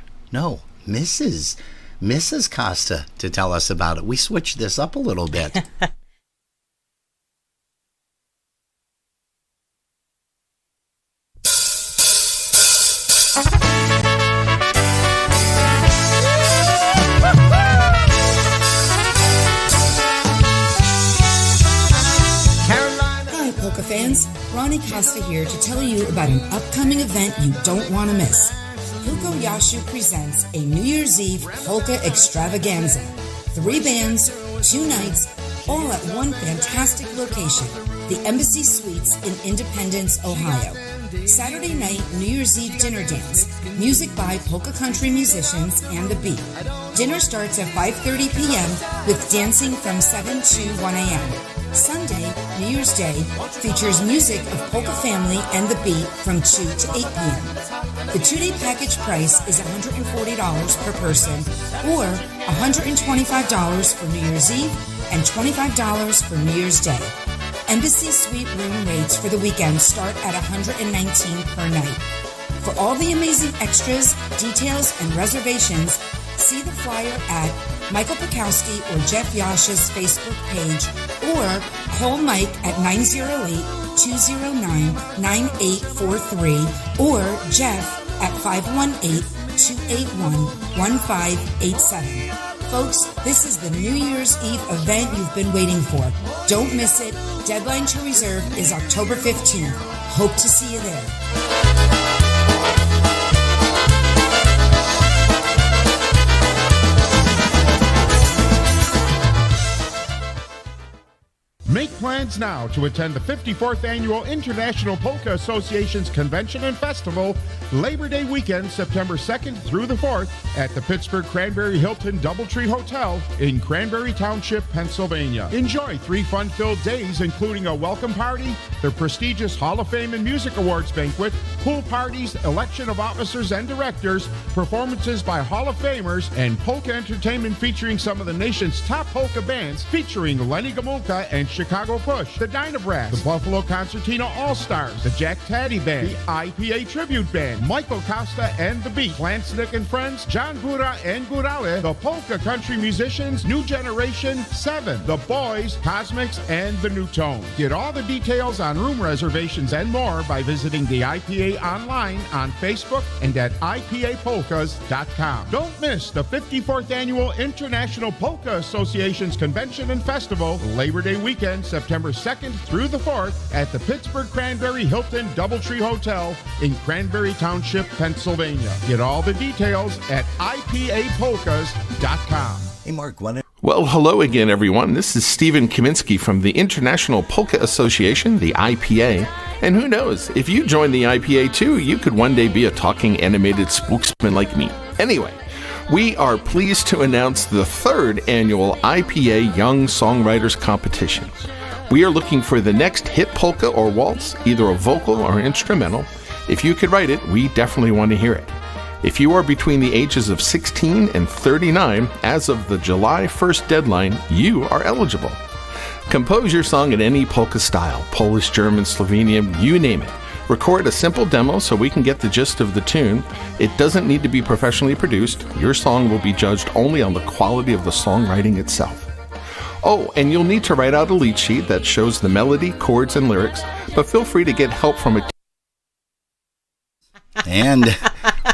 Costa to tell us about it. We switched this up a little bit. Fans, Ronnie Costa here to tell you about an upcoming event you don't want to miss. Puko Yashu presents a New Year's Eve polka extravaganza. 3 bands, 2 nights, all at one fantastic location, the Embassy Suites in Independence, Ohio. Saturday night, New Year's Eve dinner dance, music by polka country musicians and the beat. Dinner starts at 5:30 p.m. with dancing from 7 to 1 a.m. Sunday, New Year's Day, features music of Polka Family and the Beat from 2 to 8 p.m. The 2-day package price is $140 per person, or $125 for New Year's Eve and $25 for New Year's Day. Embassy Suite room rates for the weekend start at $119 per night. For all the amazing extras, details, and reservations, see the flyer at Michael Pikowski or Jeff Yasha's Facebook page, or call Mike at 908-209-9843 or Jeff at 518-281-1587. Folks, this is the New Year's Eve event you've been waiting for. Don't miss it. Deadline to reserve is October 15th. Hope to see you there. Make plans now to attend the 54th Annual International Polka Association's Convention and Festival Labor Day weekend, September 2nd through the 4th at the Pittsburgh Cranberry Hilton Doubletree Hotel in Cranberry Township, Pennsylvania. Enjoy 3 fun-filled days, including a welcome party, the prestigious Hall of Fame and Music Awards banquet, pool parties, election of officers and directors, performances by Hall of Famers, and polka entertainment featuring some of the nation's top polka bands, featuring Lenny Gomulka and Chicago Push, the Dynabrass, the Buffalo Concertina All-Stars, the Jack Taddy Band, the IPA Tribute Band, Michael Costa and the Beat, Lansnick and Friends, John Gura and Gurale, the Polka Country Musicians, New Generation, 7, the Boys, Cosmics, and the New Tone. Get all the details on room reservations and more by visiting the IPA online on Facebook and at IPAPolkas.com. Don't miss the 54th Annual International Polka Association's Convention and Festival, Labor Day weekend, September 2nd through the 4th at the Pittsburgh Cranberry Hilton Doubletree Hotel in Cranberry Township, Pennsylvania. Get all the details at IPAPolkas.com. Hey, Mark, Well, hello again, everyone. This is Stephen Kaminsky from the International Polka Association, the IPA. And who knows, if you join the IPA too, you could one day be a talking animated spokesman like me. Anyway, we are pleased to announce the 3rd annual IPA Young Songwriters Competition. We are looking for the next hit polka or waltz, either a vocal or instrumental. If you could write it, we definitely want to hear it. If you are between the ages of 16 and 39, as of the July 1st deadline, you are eligible. Compose your song in any polka style, Polish, German, Slovenian, you name it. Record a simple demo so we can get the gist of the tune. It doesn't need to be professionally produced. Your song will be judged only on the quality of the songwriting itself. Oh, and you'll need to write out a lead sheet that shows the melody, chords, and lyrics, but feel free to get help from a And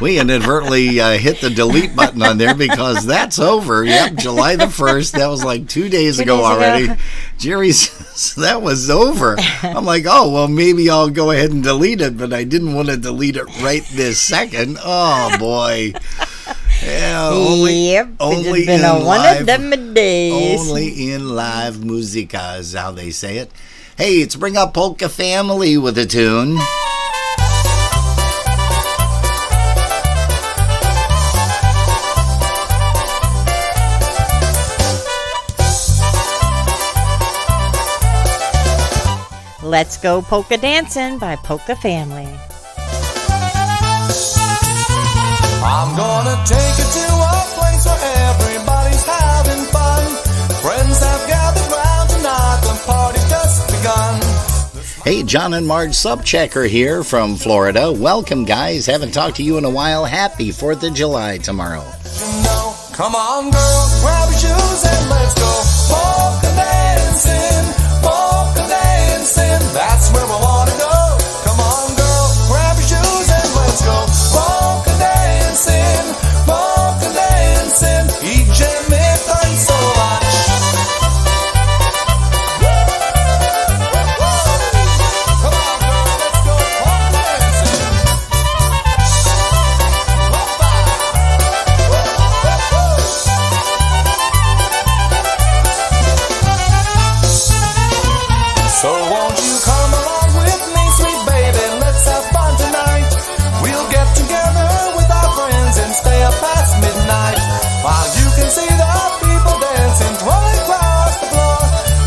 we inadvertently hit the delete button on there because that's over. Yep, July the 1st. That was like 2 days ago already. Jerry says that was over. I'm like, oh, well, maybe I'll go ahead and delete it, but I didn't want to delete it right this second. Oh, boy. Yeah, only it's been in one live, of them days. Only in live musica is how they say it. Hey, it's Bring Up Polka Family with a tune. Let's Go Polka Dancing by Polka Family. I'm gonna take you to a place where everybody's having fun. Friends have gathered round tonight, the party's just begun. Hey, John and Marge Subchecker here from Florida. Welcome, guys. Haven't talked to you in a while. Happy 4th of July tomorrow. Come on, girl, grab your shoes and let's go polka dancing, polka dancing. That's where I wanna go. Come on, girl, grab your shoes and let's go polka dancing, polka dancing. Idziemy tańcować. So won't you come along with me, sweet baby, let's have fun tonight. We'll get together with our friends and stay up past midnight. While you can see the people dancing right across the floor.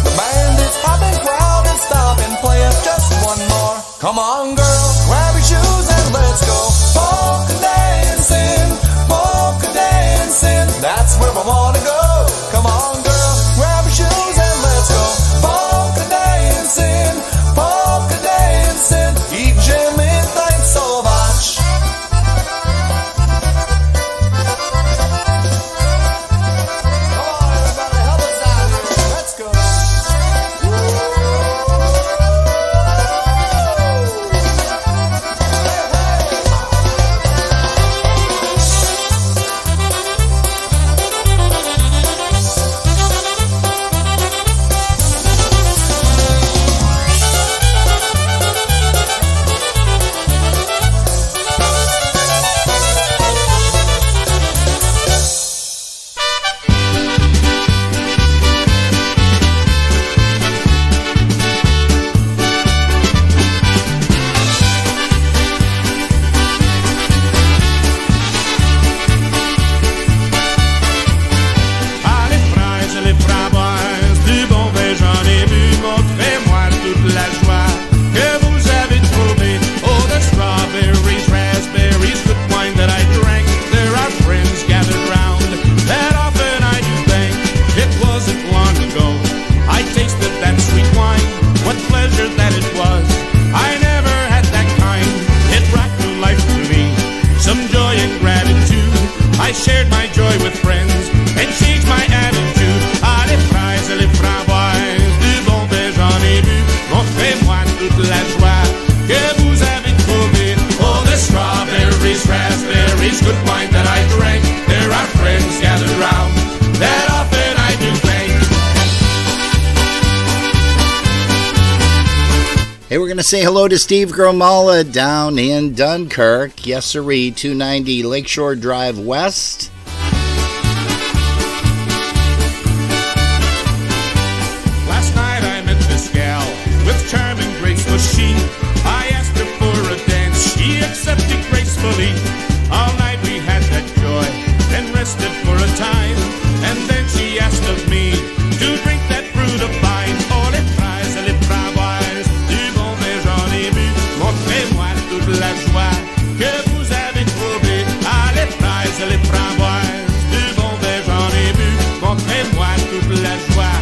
The band is hot and proud and stop and play us just one more. Come on, girl, grab your shoes and let's go polka dancing, polka dancing. That's where I wanna go. Come on, girl, grab your shoes and let's go polka dancing, polka dancing. Idziemy tańcować. Come on, everybody, help us out here. Let's go. say hello to Steve Gromala down in Dunkirk. Yes, sirree, 290 Lakeshore Drive West. Last night I met this gal with charming grace was she. I asked her for a dance, she accepted gracefully. All night we had that joy and rested for a time. And then she asked of me to drink that brut of wine. Oh, les fraises et les framboises, du bon vin j'en ai bu. Montrez-moi toute la joie que vous avez trouvée. Ah, les fraises et les framboises, du bon vin j'en ai bu. Montrez-moi toute la joie.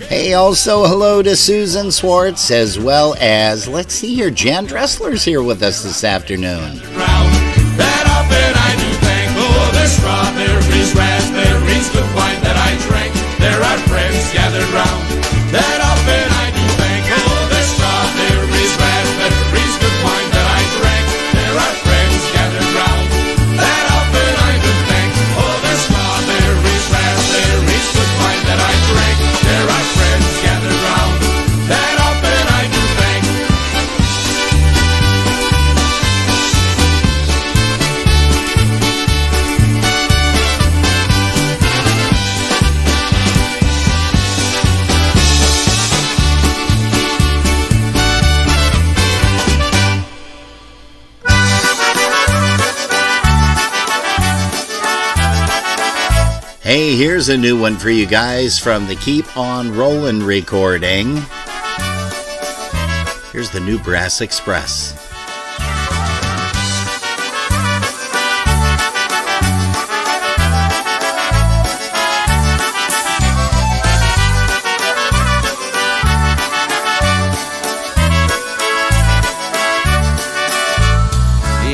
Hey, also hello to Susan Swartz, as well as, let's see here, Jan Dressler's here with us this afternoon. That often I do thank, oh, the strawberries, raspberries, good wine that I drank. There are friends gathered round. That often I do thank, oh, the strawberries, raspberries, good wine that I drank. There are friends gathered round. That often I do thank, oh, the strawberries, raspberries, good wine that I drank. There are friends gathered round. That often I do thank. Hey, here's a new one for you guys from the Keep On Rollin' recording. Here's the new Brass Express.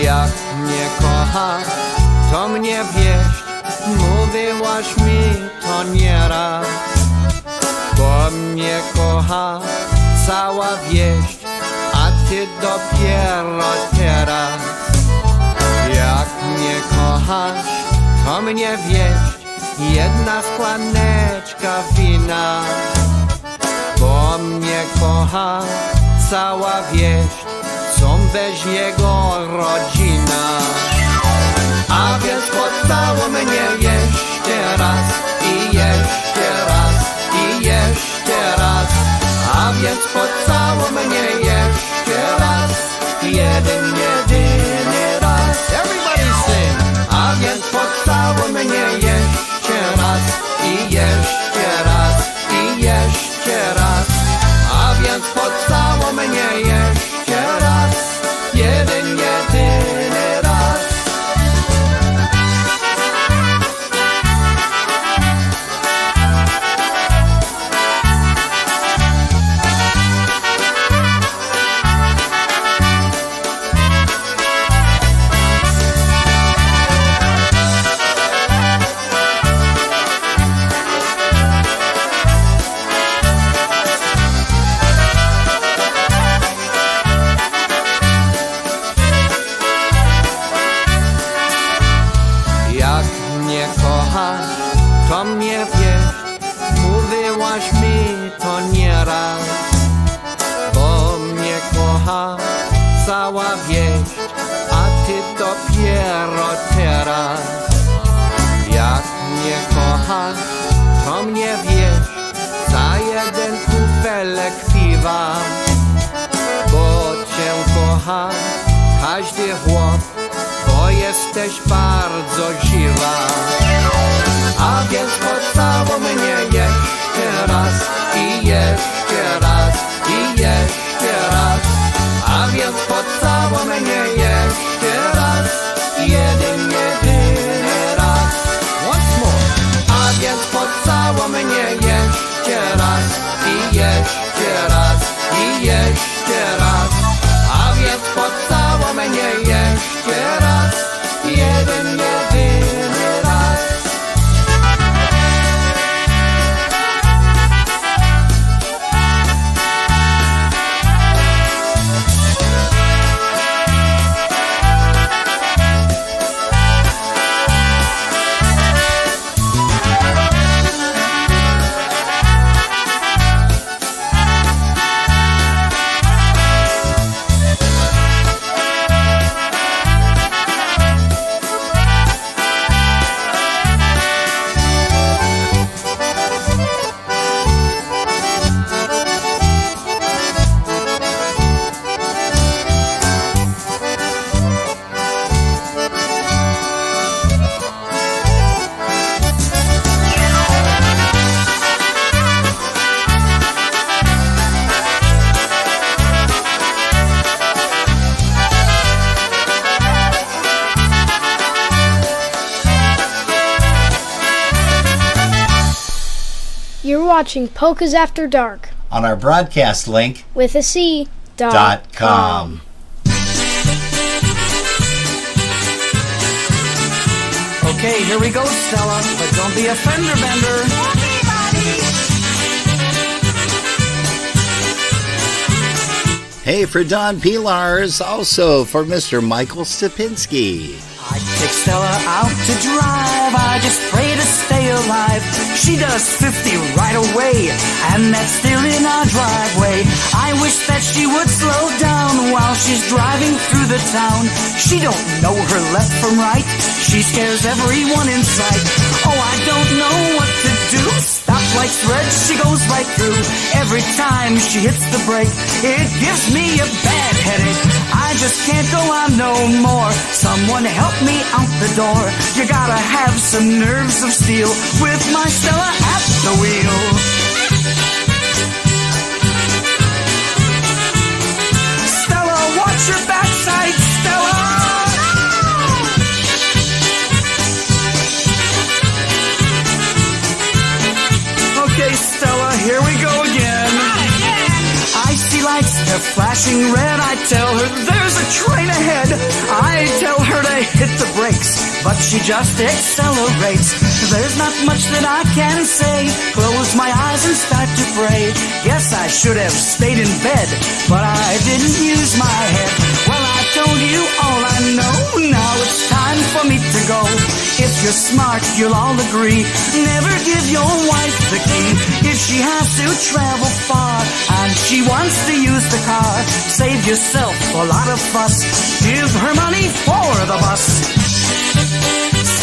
Jak mnie kochasz, to mnie wieść, mówiłaś mi to nieraz. Bo mnie kocha cała wieść, a ty dopiero teraz. Jak mnie kochasz, to mnie wieść, jedna szklaneczka wina. Bo mnie kocha cała wieść, są bez jego rodzina. A więc pocałuj mnie jeszcze raz i jeszcze raz i jeszcze raz. A więc pocałuj mnie jeszcze raz, jedyny raz. Everybody sing. A więc pocałuj mnie jeszcze raz i jeszcze raz i jeszcze raz. A więc pocałuj mnie jeszcze raz, jedyny raz. To mnie wiesz, mówiłaś mi to nieraz. Bo mnie kocha cała wieść, a ty dopiero teraz. Jak mnie kochasz, to mnie wiesz, za jeden kufelek piwa. Bo cię kocha każdy chłop, bo jesteś bardzo żywa. A więc pocałuj mnie jeszcze raz i jeszcze raz i jeszcze raz. A więc pocałuj mnie jeszcze raz, jedyny raz. Once more. A więc pocałuj mnie jeszcze raz i jeszcze raz i jeszcze raz. A więc pocałuj mnie jeszcze raz, jedyny raz. watching Polkas After Dark on our broadcast link with a C. .com. Okay, here we go, Stella, but don't be a fender bender. Hey, for Don Pilars, also for Mr. Michael Stupinski. I take Stella out to drive, I just pray to stay alive. She does 50 right away, and that's still in our driveway. I wish that she would slow down while she's driving through the town. She don't know her left from right, she scares everyone in sight. Oh, I don't know what to do. Stoplights red, she goes right through. Every time she hits the brake, it gives me a bad headache. I just can't go on no more. Someone help me out the door. You gotta have some nerves of steel with my Stella at the wheel. Stella, watch your backside, Stella. Okay, Stella, here we go again. I see lights, they're flashing red. I tell her there's a train ahead. I tell her to hit the brakes, but she just accelerates. There's not much that I can say. Close my eyes and start to pray. Guess I should have stayed in bed, but I didn't use my head. Well, I told you all I know. Now it's time for me to go. If you're smart, you'll all agree. Never give your wife the key. If she has to travel far and she wants to use the car, save yourself a lot of fuss. Give her money for the bus.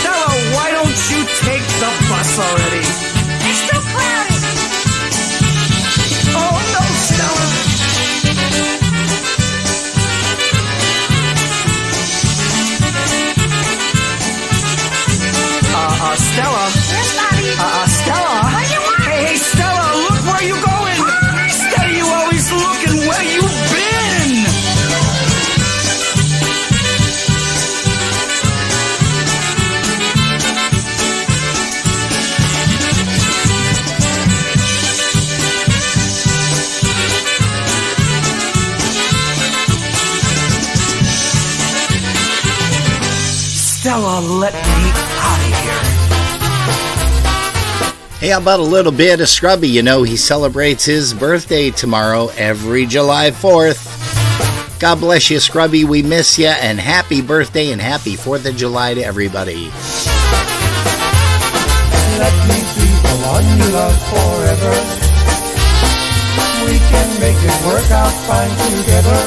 Stella, why don't you take the bus already? It's too crowded. Oh no, Stella. Stella. Yes, Bobby. Stella. What do you want? Hey, Stella, look where you going. Steady, you always looking where you been. Stella, let me out of here. Hey, how about a little bit of Scrubby? You know, he celebrates his birthday tomorrow, every July 4th. God bless you, Scrubby. We miss you, and happy birthday and happy 4th of July to everybody. Let me be the one you love forever. We can make it work out fine together.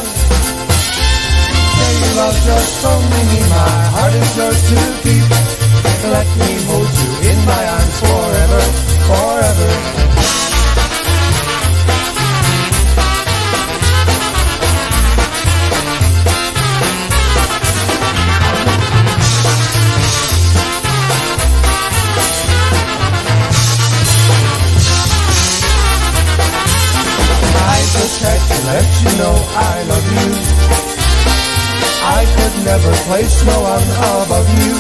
Say you love just only me, my heart is yours to keep. Let me hold you in my arms forever, forever. I just had to let you know I love you. I could never place no one above you.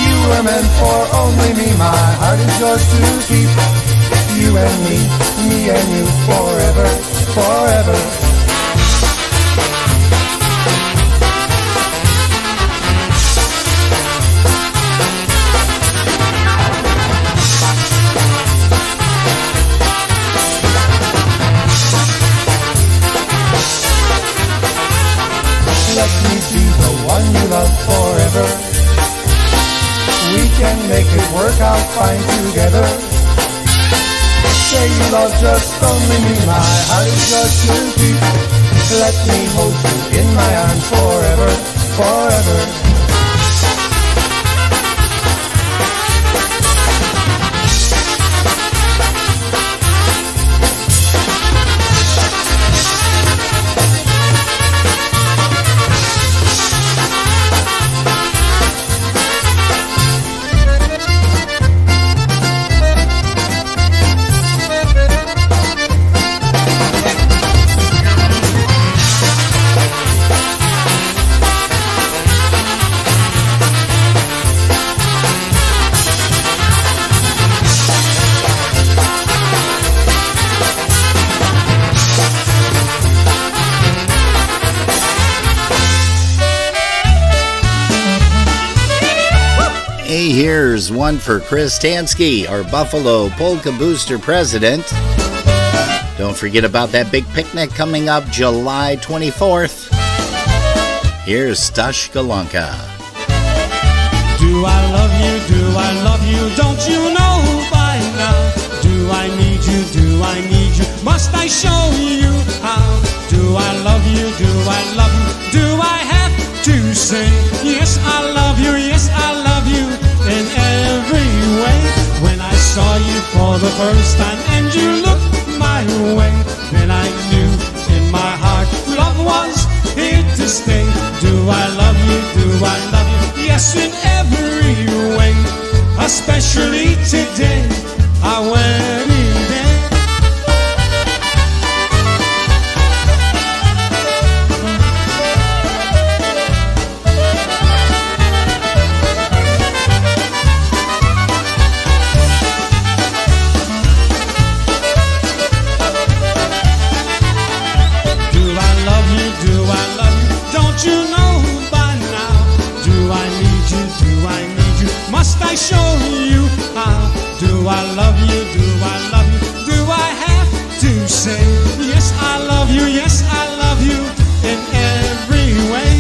You were meant for only me, my heart is yours to keep. You and me and you forever, forever. Let me be the one you love forever. We can make it work out fine together. Say you love just only me, my heart is yours to keep. Let me hold you in my arms forever, forever. Hey, here's one for Chris Tansky, our Buffalo Polka Booster president. Don't forget about that big picnic coming up July 24th. Here's Stash Galanka. Do I love you? Do I love you? Don't you know by now? Do I need you? Do I need you? Must I show you how? Do I love you? Do I love you? Do I have to say yes, I love you? Yes, I love you in every way. When I saw you for the first time and you looked my way, then I knew in my heart love was here to stay. Do I love you? Do I love you? Yes, in every way, especially today, our wedding day. Do I love you? Do I love you? Don't you know by now? Do I need you? Do I need you? Must I show you how? Do I love you? Do I love you? Do I have to say yes, I love you? Yes, I love you in every way.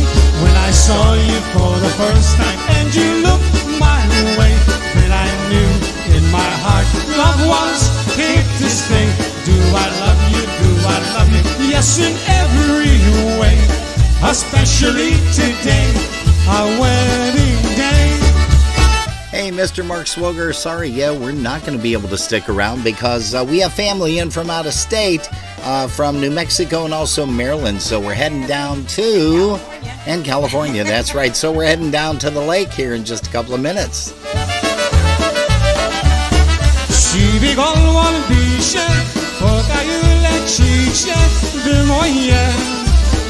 When I saw you for the first time and you looked my way, then I knew in my heart love was here to stay. Do I love you? Do I love you? Yes, in every way, especially today, our wedding day. Hey, Mr. Mark Swoger, sorry, we're not going to be able to stick around because we have family in from out of state, from New Mexico and also Maryland. So we're heading down to... And California, that's right. So we're heading down to the lake here in just a couple of minutes.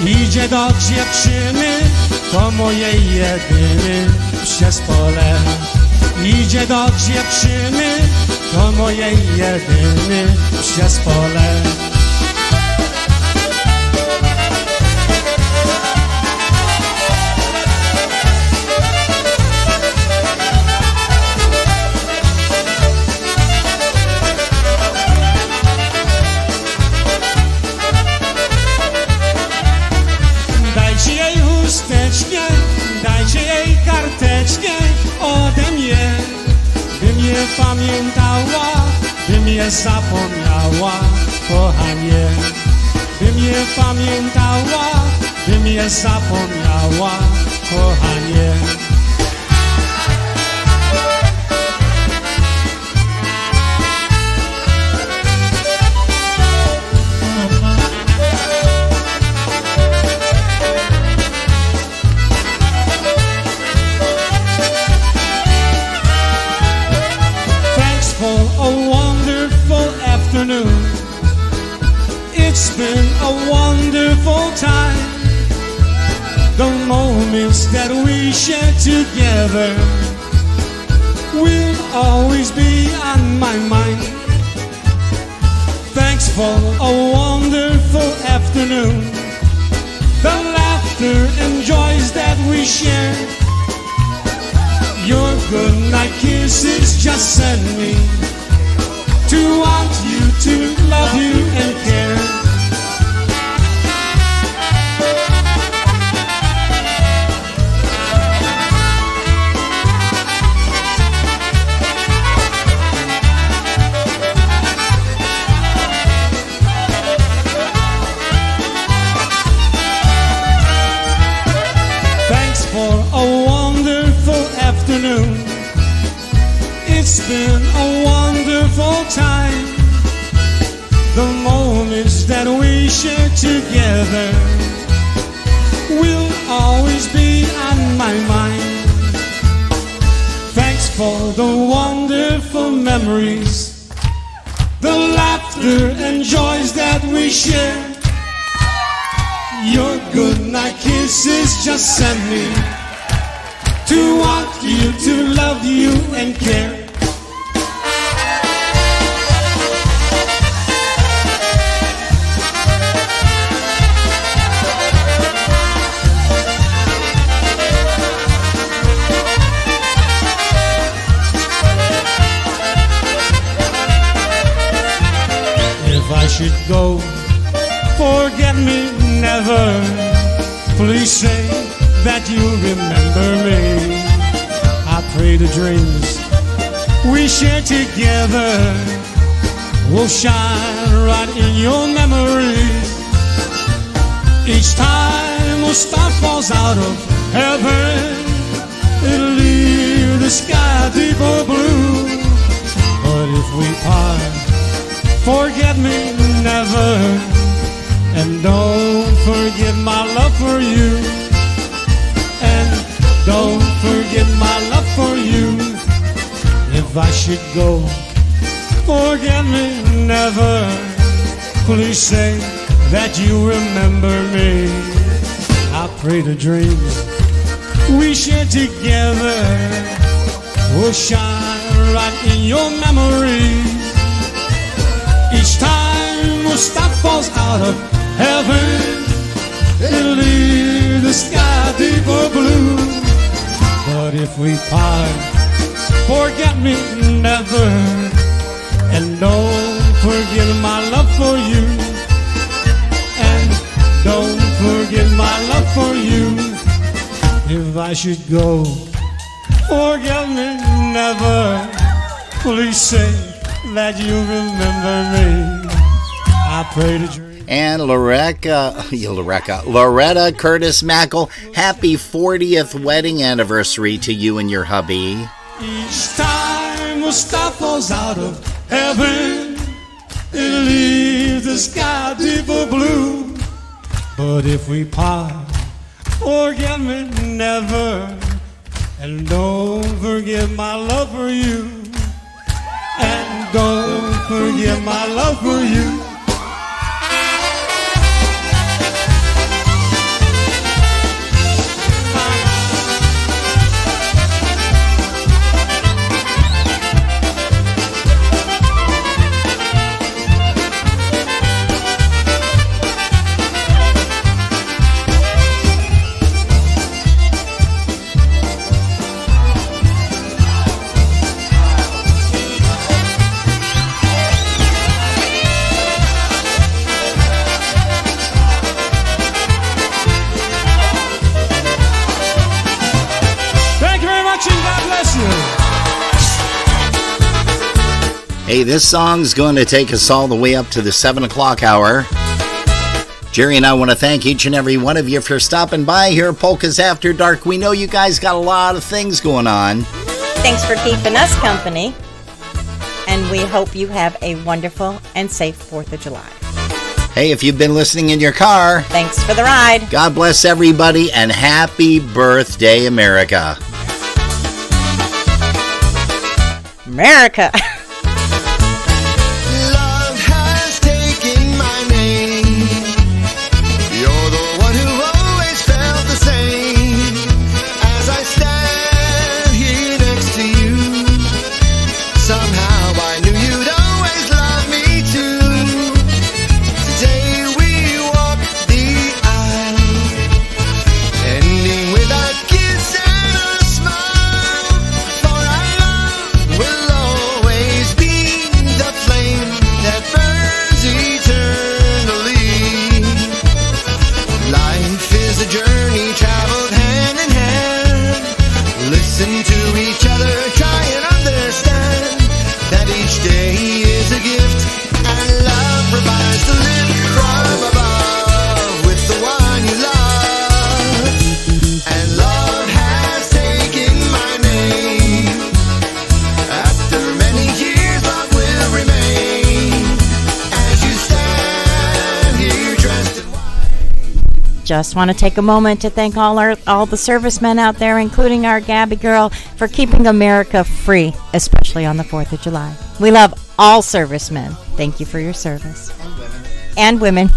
Idzie do dziewczyny, to moje jedyny przez pole. Idzie do dziewczyny, to moje jedyny przez pole. Dajcie jej chusteczkę, dajcie jej karteczkę ode mnie, by mnie pamiętała, by mnie zapomniała, kochanie. By mnie pamiętała, by mnie zapomniała, kochanie. A wonderful afternoon. It's been a wonderful time. The moments that we share together will always be on my mind. Thanks for a wonderful afternoon. The laughter and joys that we share. Your good night kisses just send me to want you, to love you and care. Thanks for a wonderful afternoon. It's been a wonderful time. The moments that we share together will always be on my mind. Thanks for the wonderful memories, the laughter and joys that we share. Your good night kisses just send me to want you, to love you and care. please say that you'll remember me. I pray the dreams we share together will shine right in your memory. Each time a star falls out of heaven, it'll leave the sky deeper blue. But if we part, forget me never, and don't forget my love for you. And don't forget my love for you. If I should go, forget me never. Please say that you remember me. I pray the dreams we share together will shine right in your memory. Each time a star falls out of heaven, it'll leave the sky deeper blue. But if we part, forget me never, and don't forget my love for you. And don't forget my love for you. If I should go, forget me never. Please say that you remember me. I pray to dream. And Loretta Curtis Mackle, happy 40th wedding anniversary to you and your hubby. Each time a star falls out of heaven, it'll leave the sky deeper blue. But if we part, forget me never, and don't forget my love for you. And don't forget my love for you. Hey, this song's going to take us all the way up to the 7 o'clock hour. Jerry and I want to thank each and every one of you for stopping by here at Polkas After Dark. We know you guys got a lot of things going on. Thanks for keeping us company. And we hope you have a wonderful and safe 4th of July. Hey, if you've been listening in your car, thanks for the ride. God bless everybody, and happy birthday, America. America. Just want to take a moment to thank all the servicemen out there, including our Gabby girl, for keeping America free, especially on the 4th of July. We love all servicemen. Thank you for your service. And women.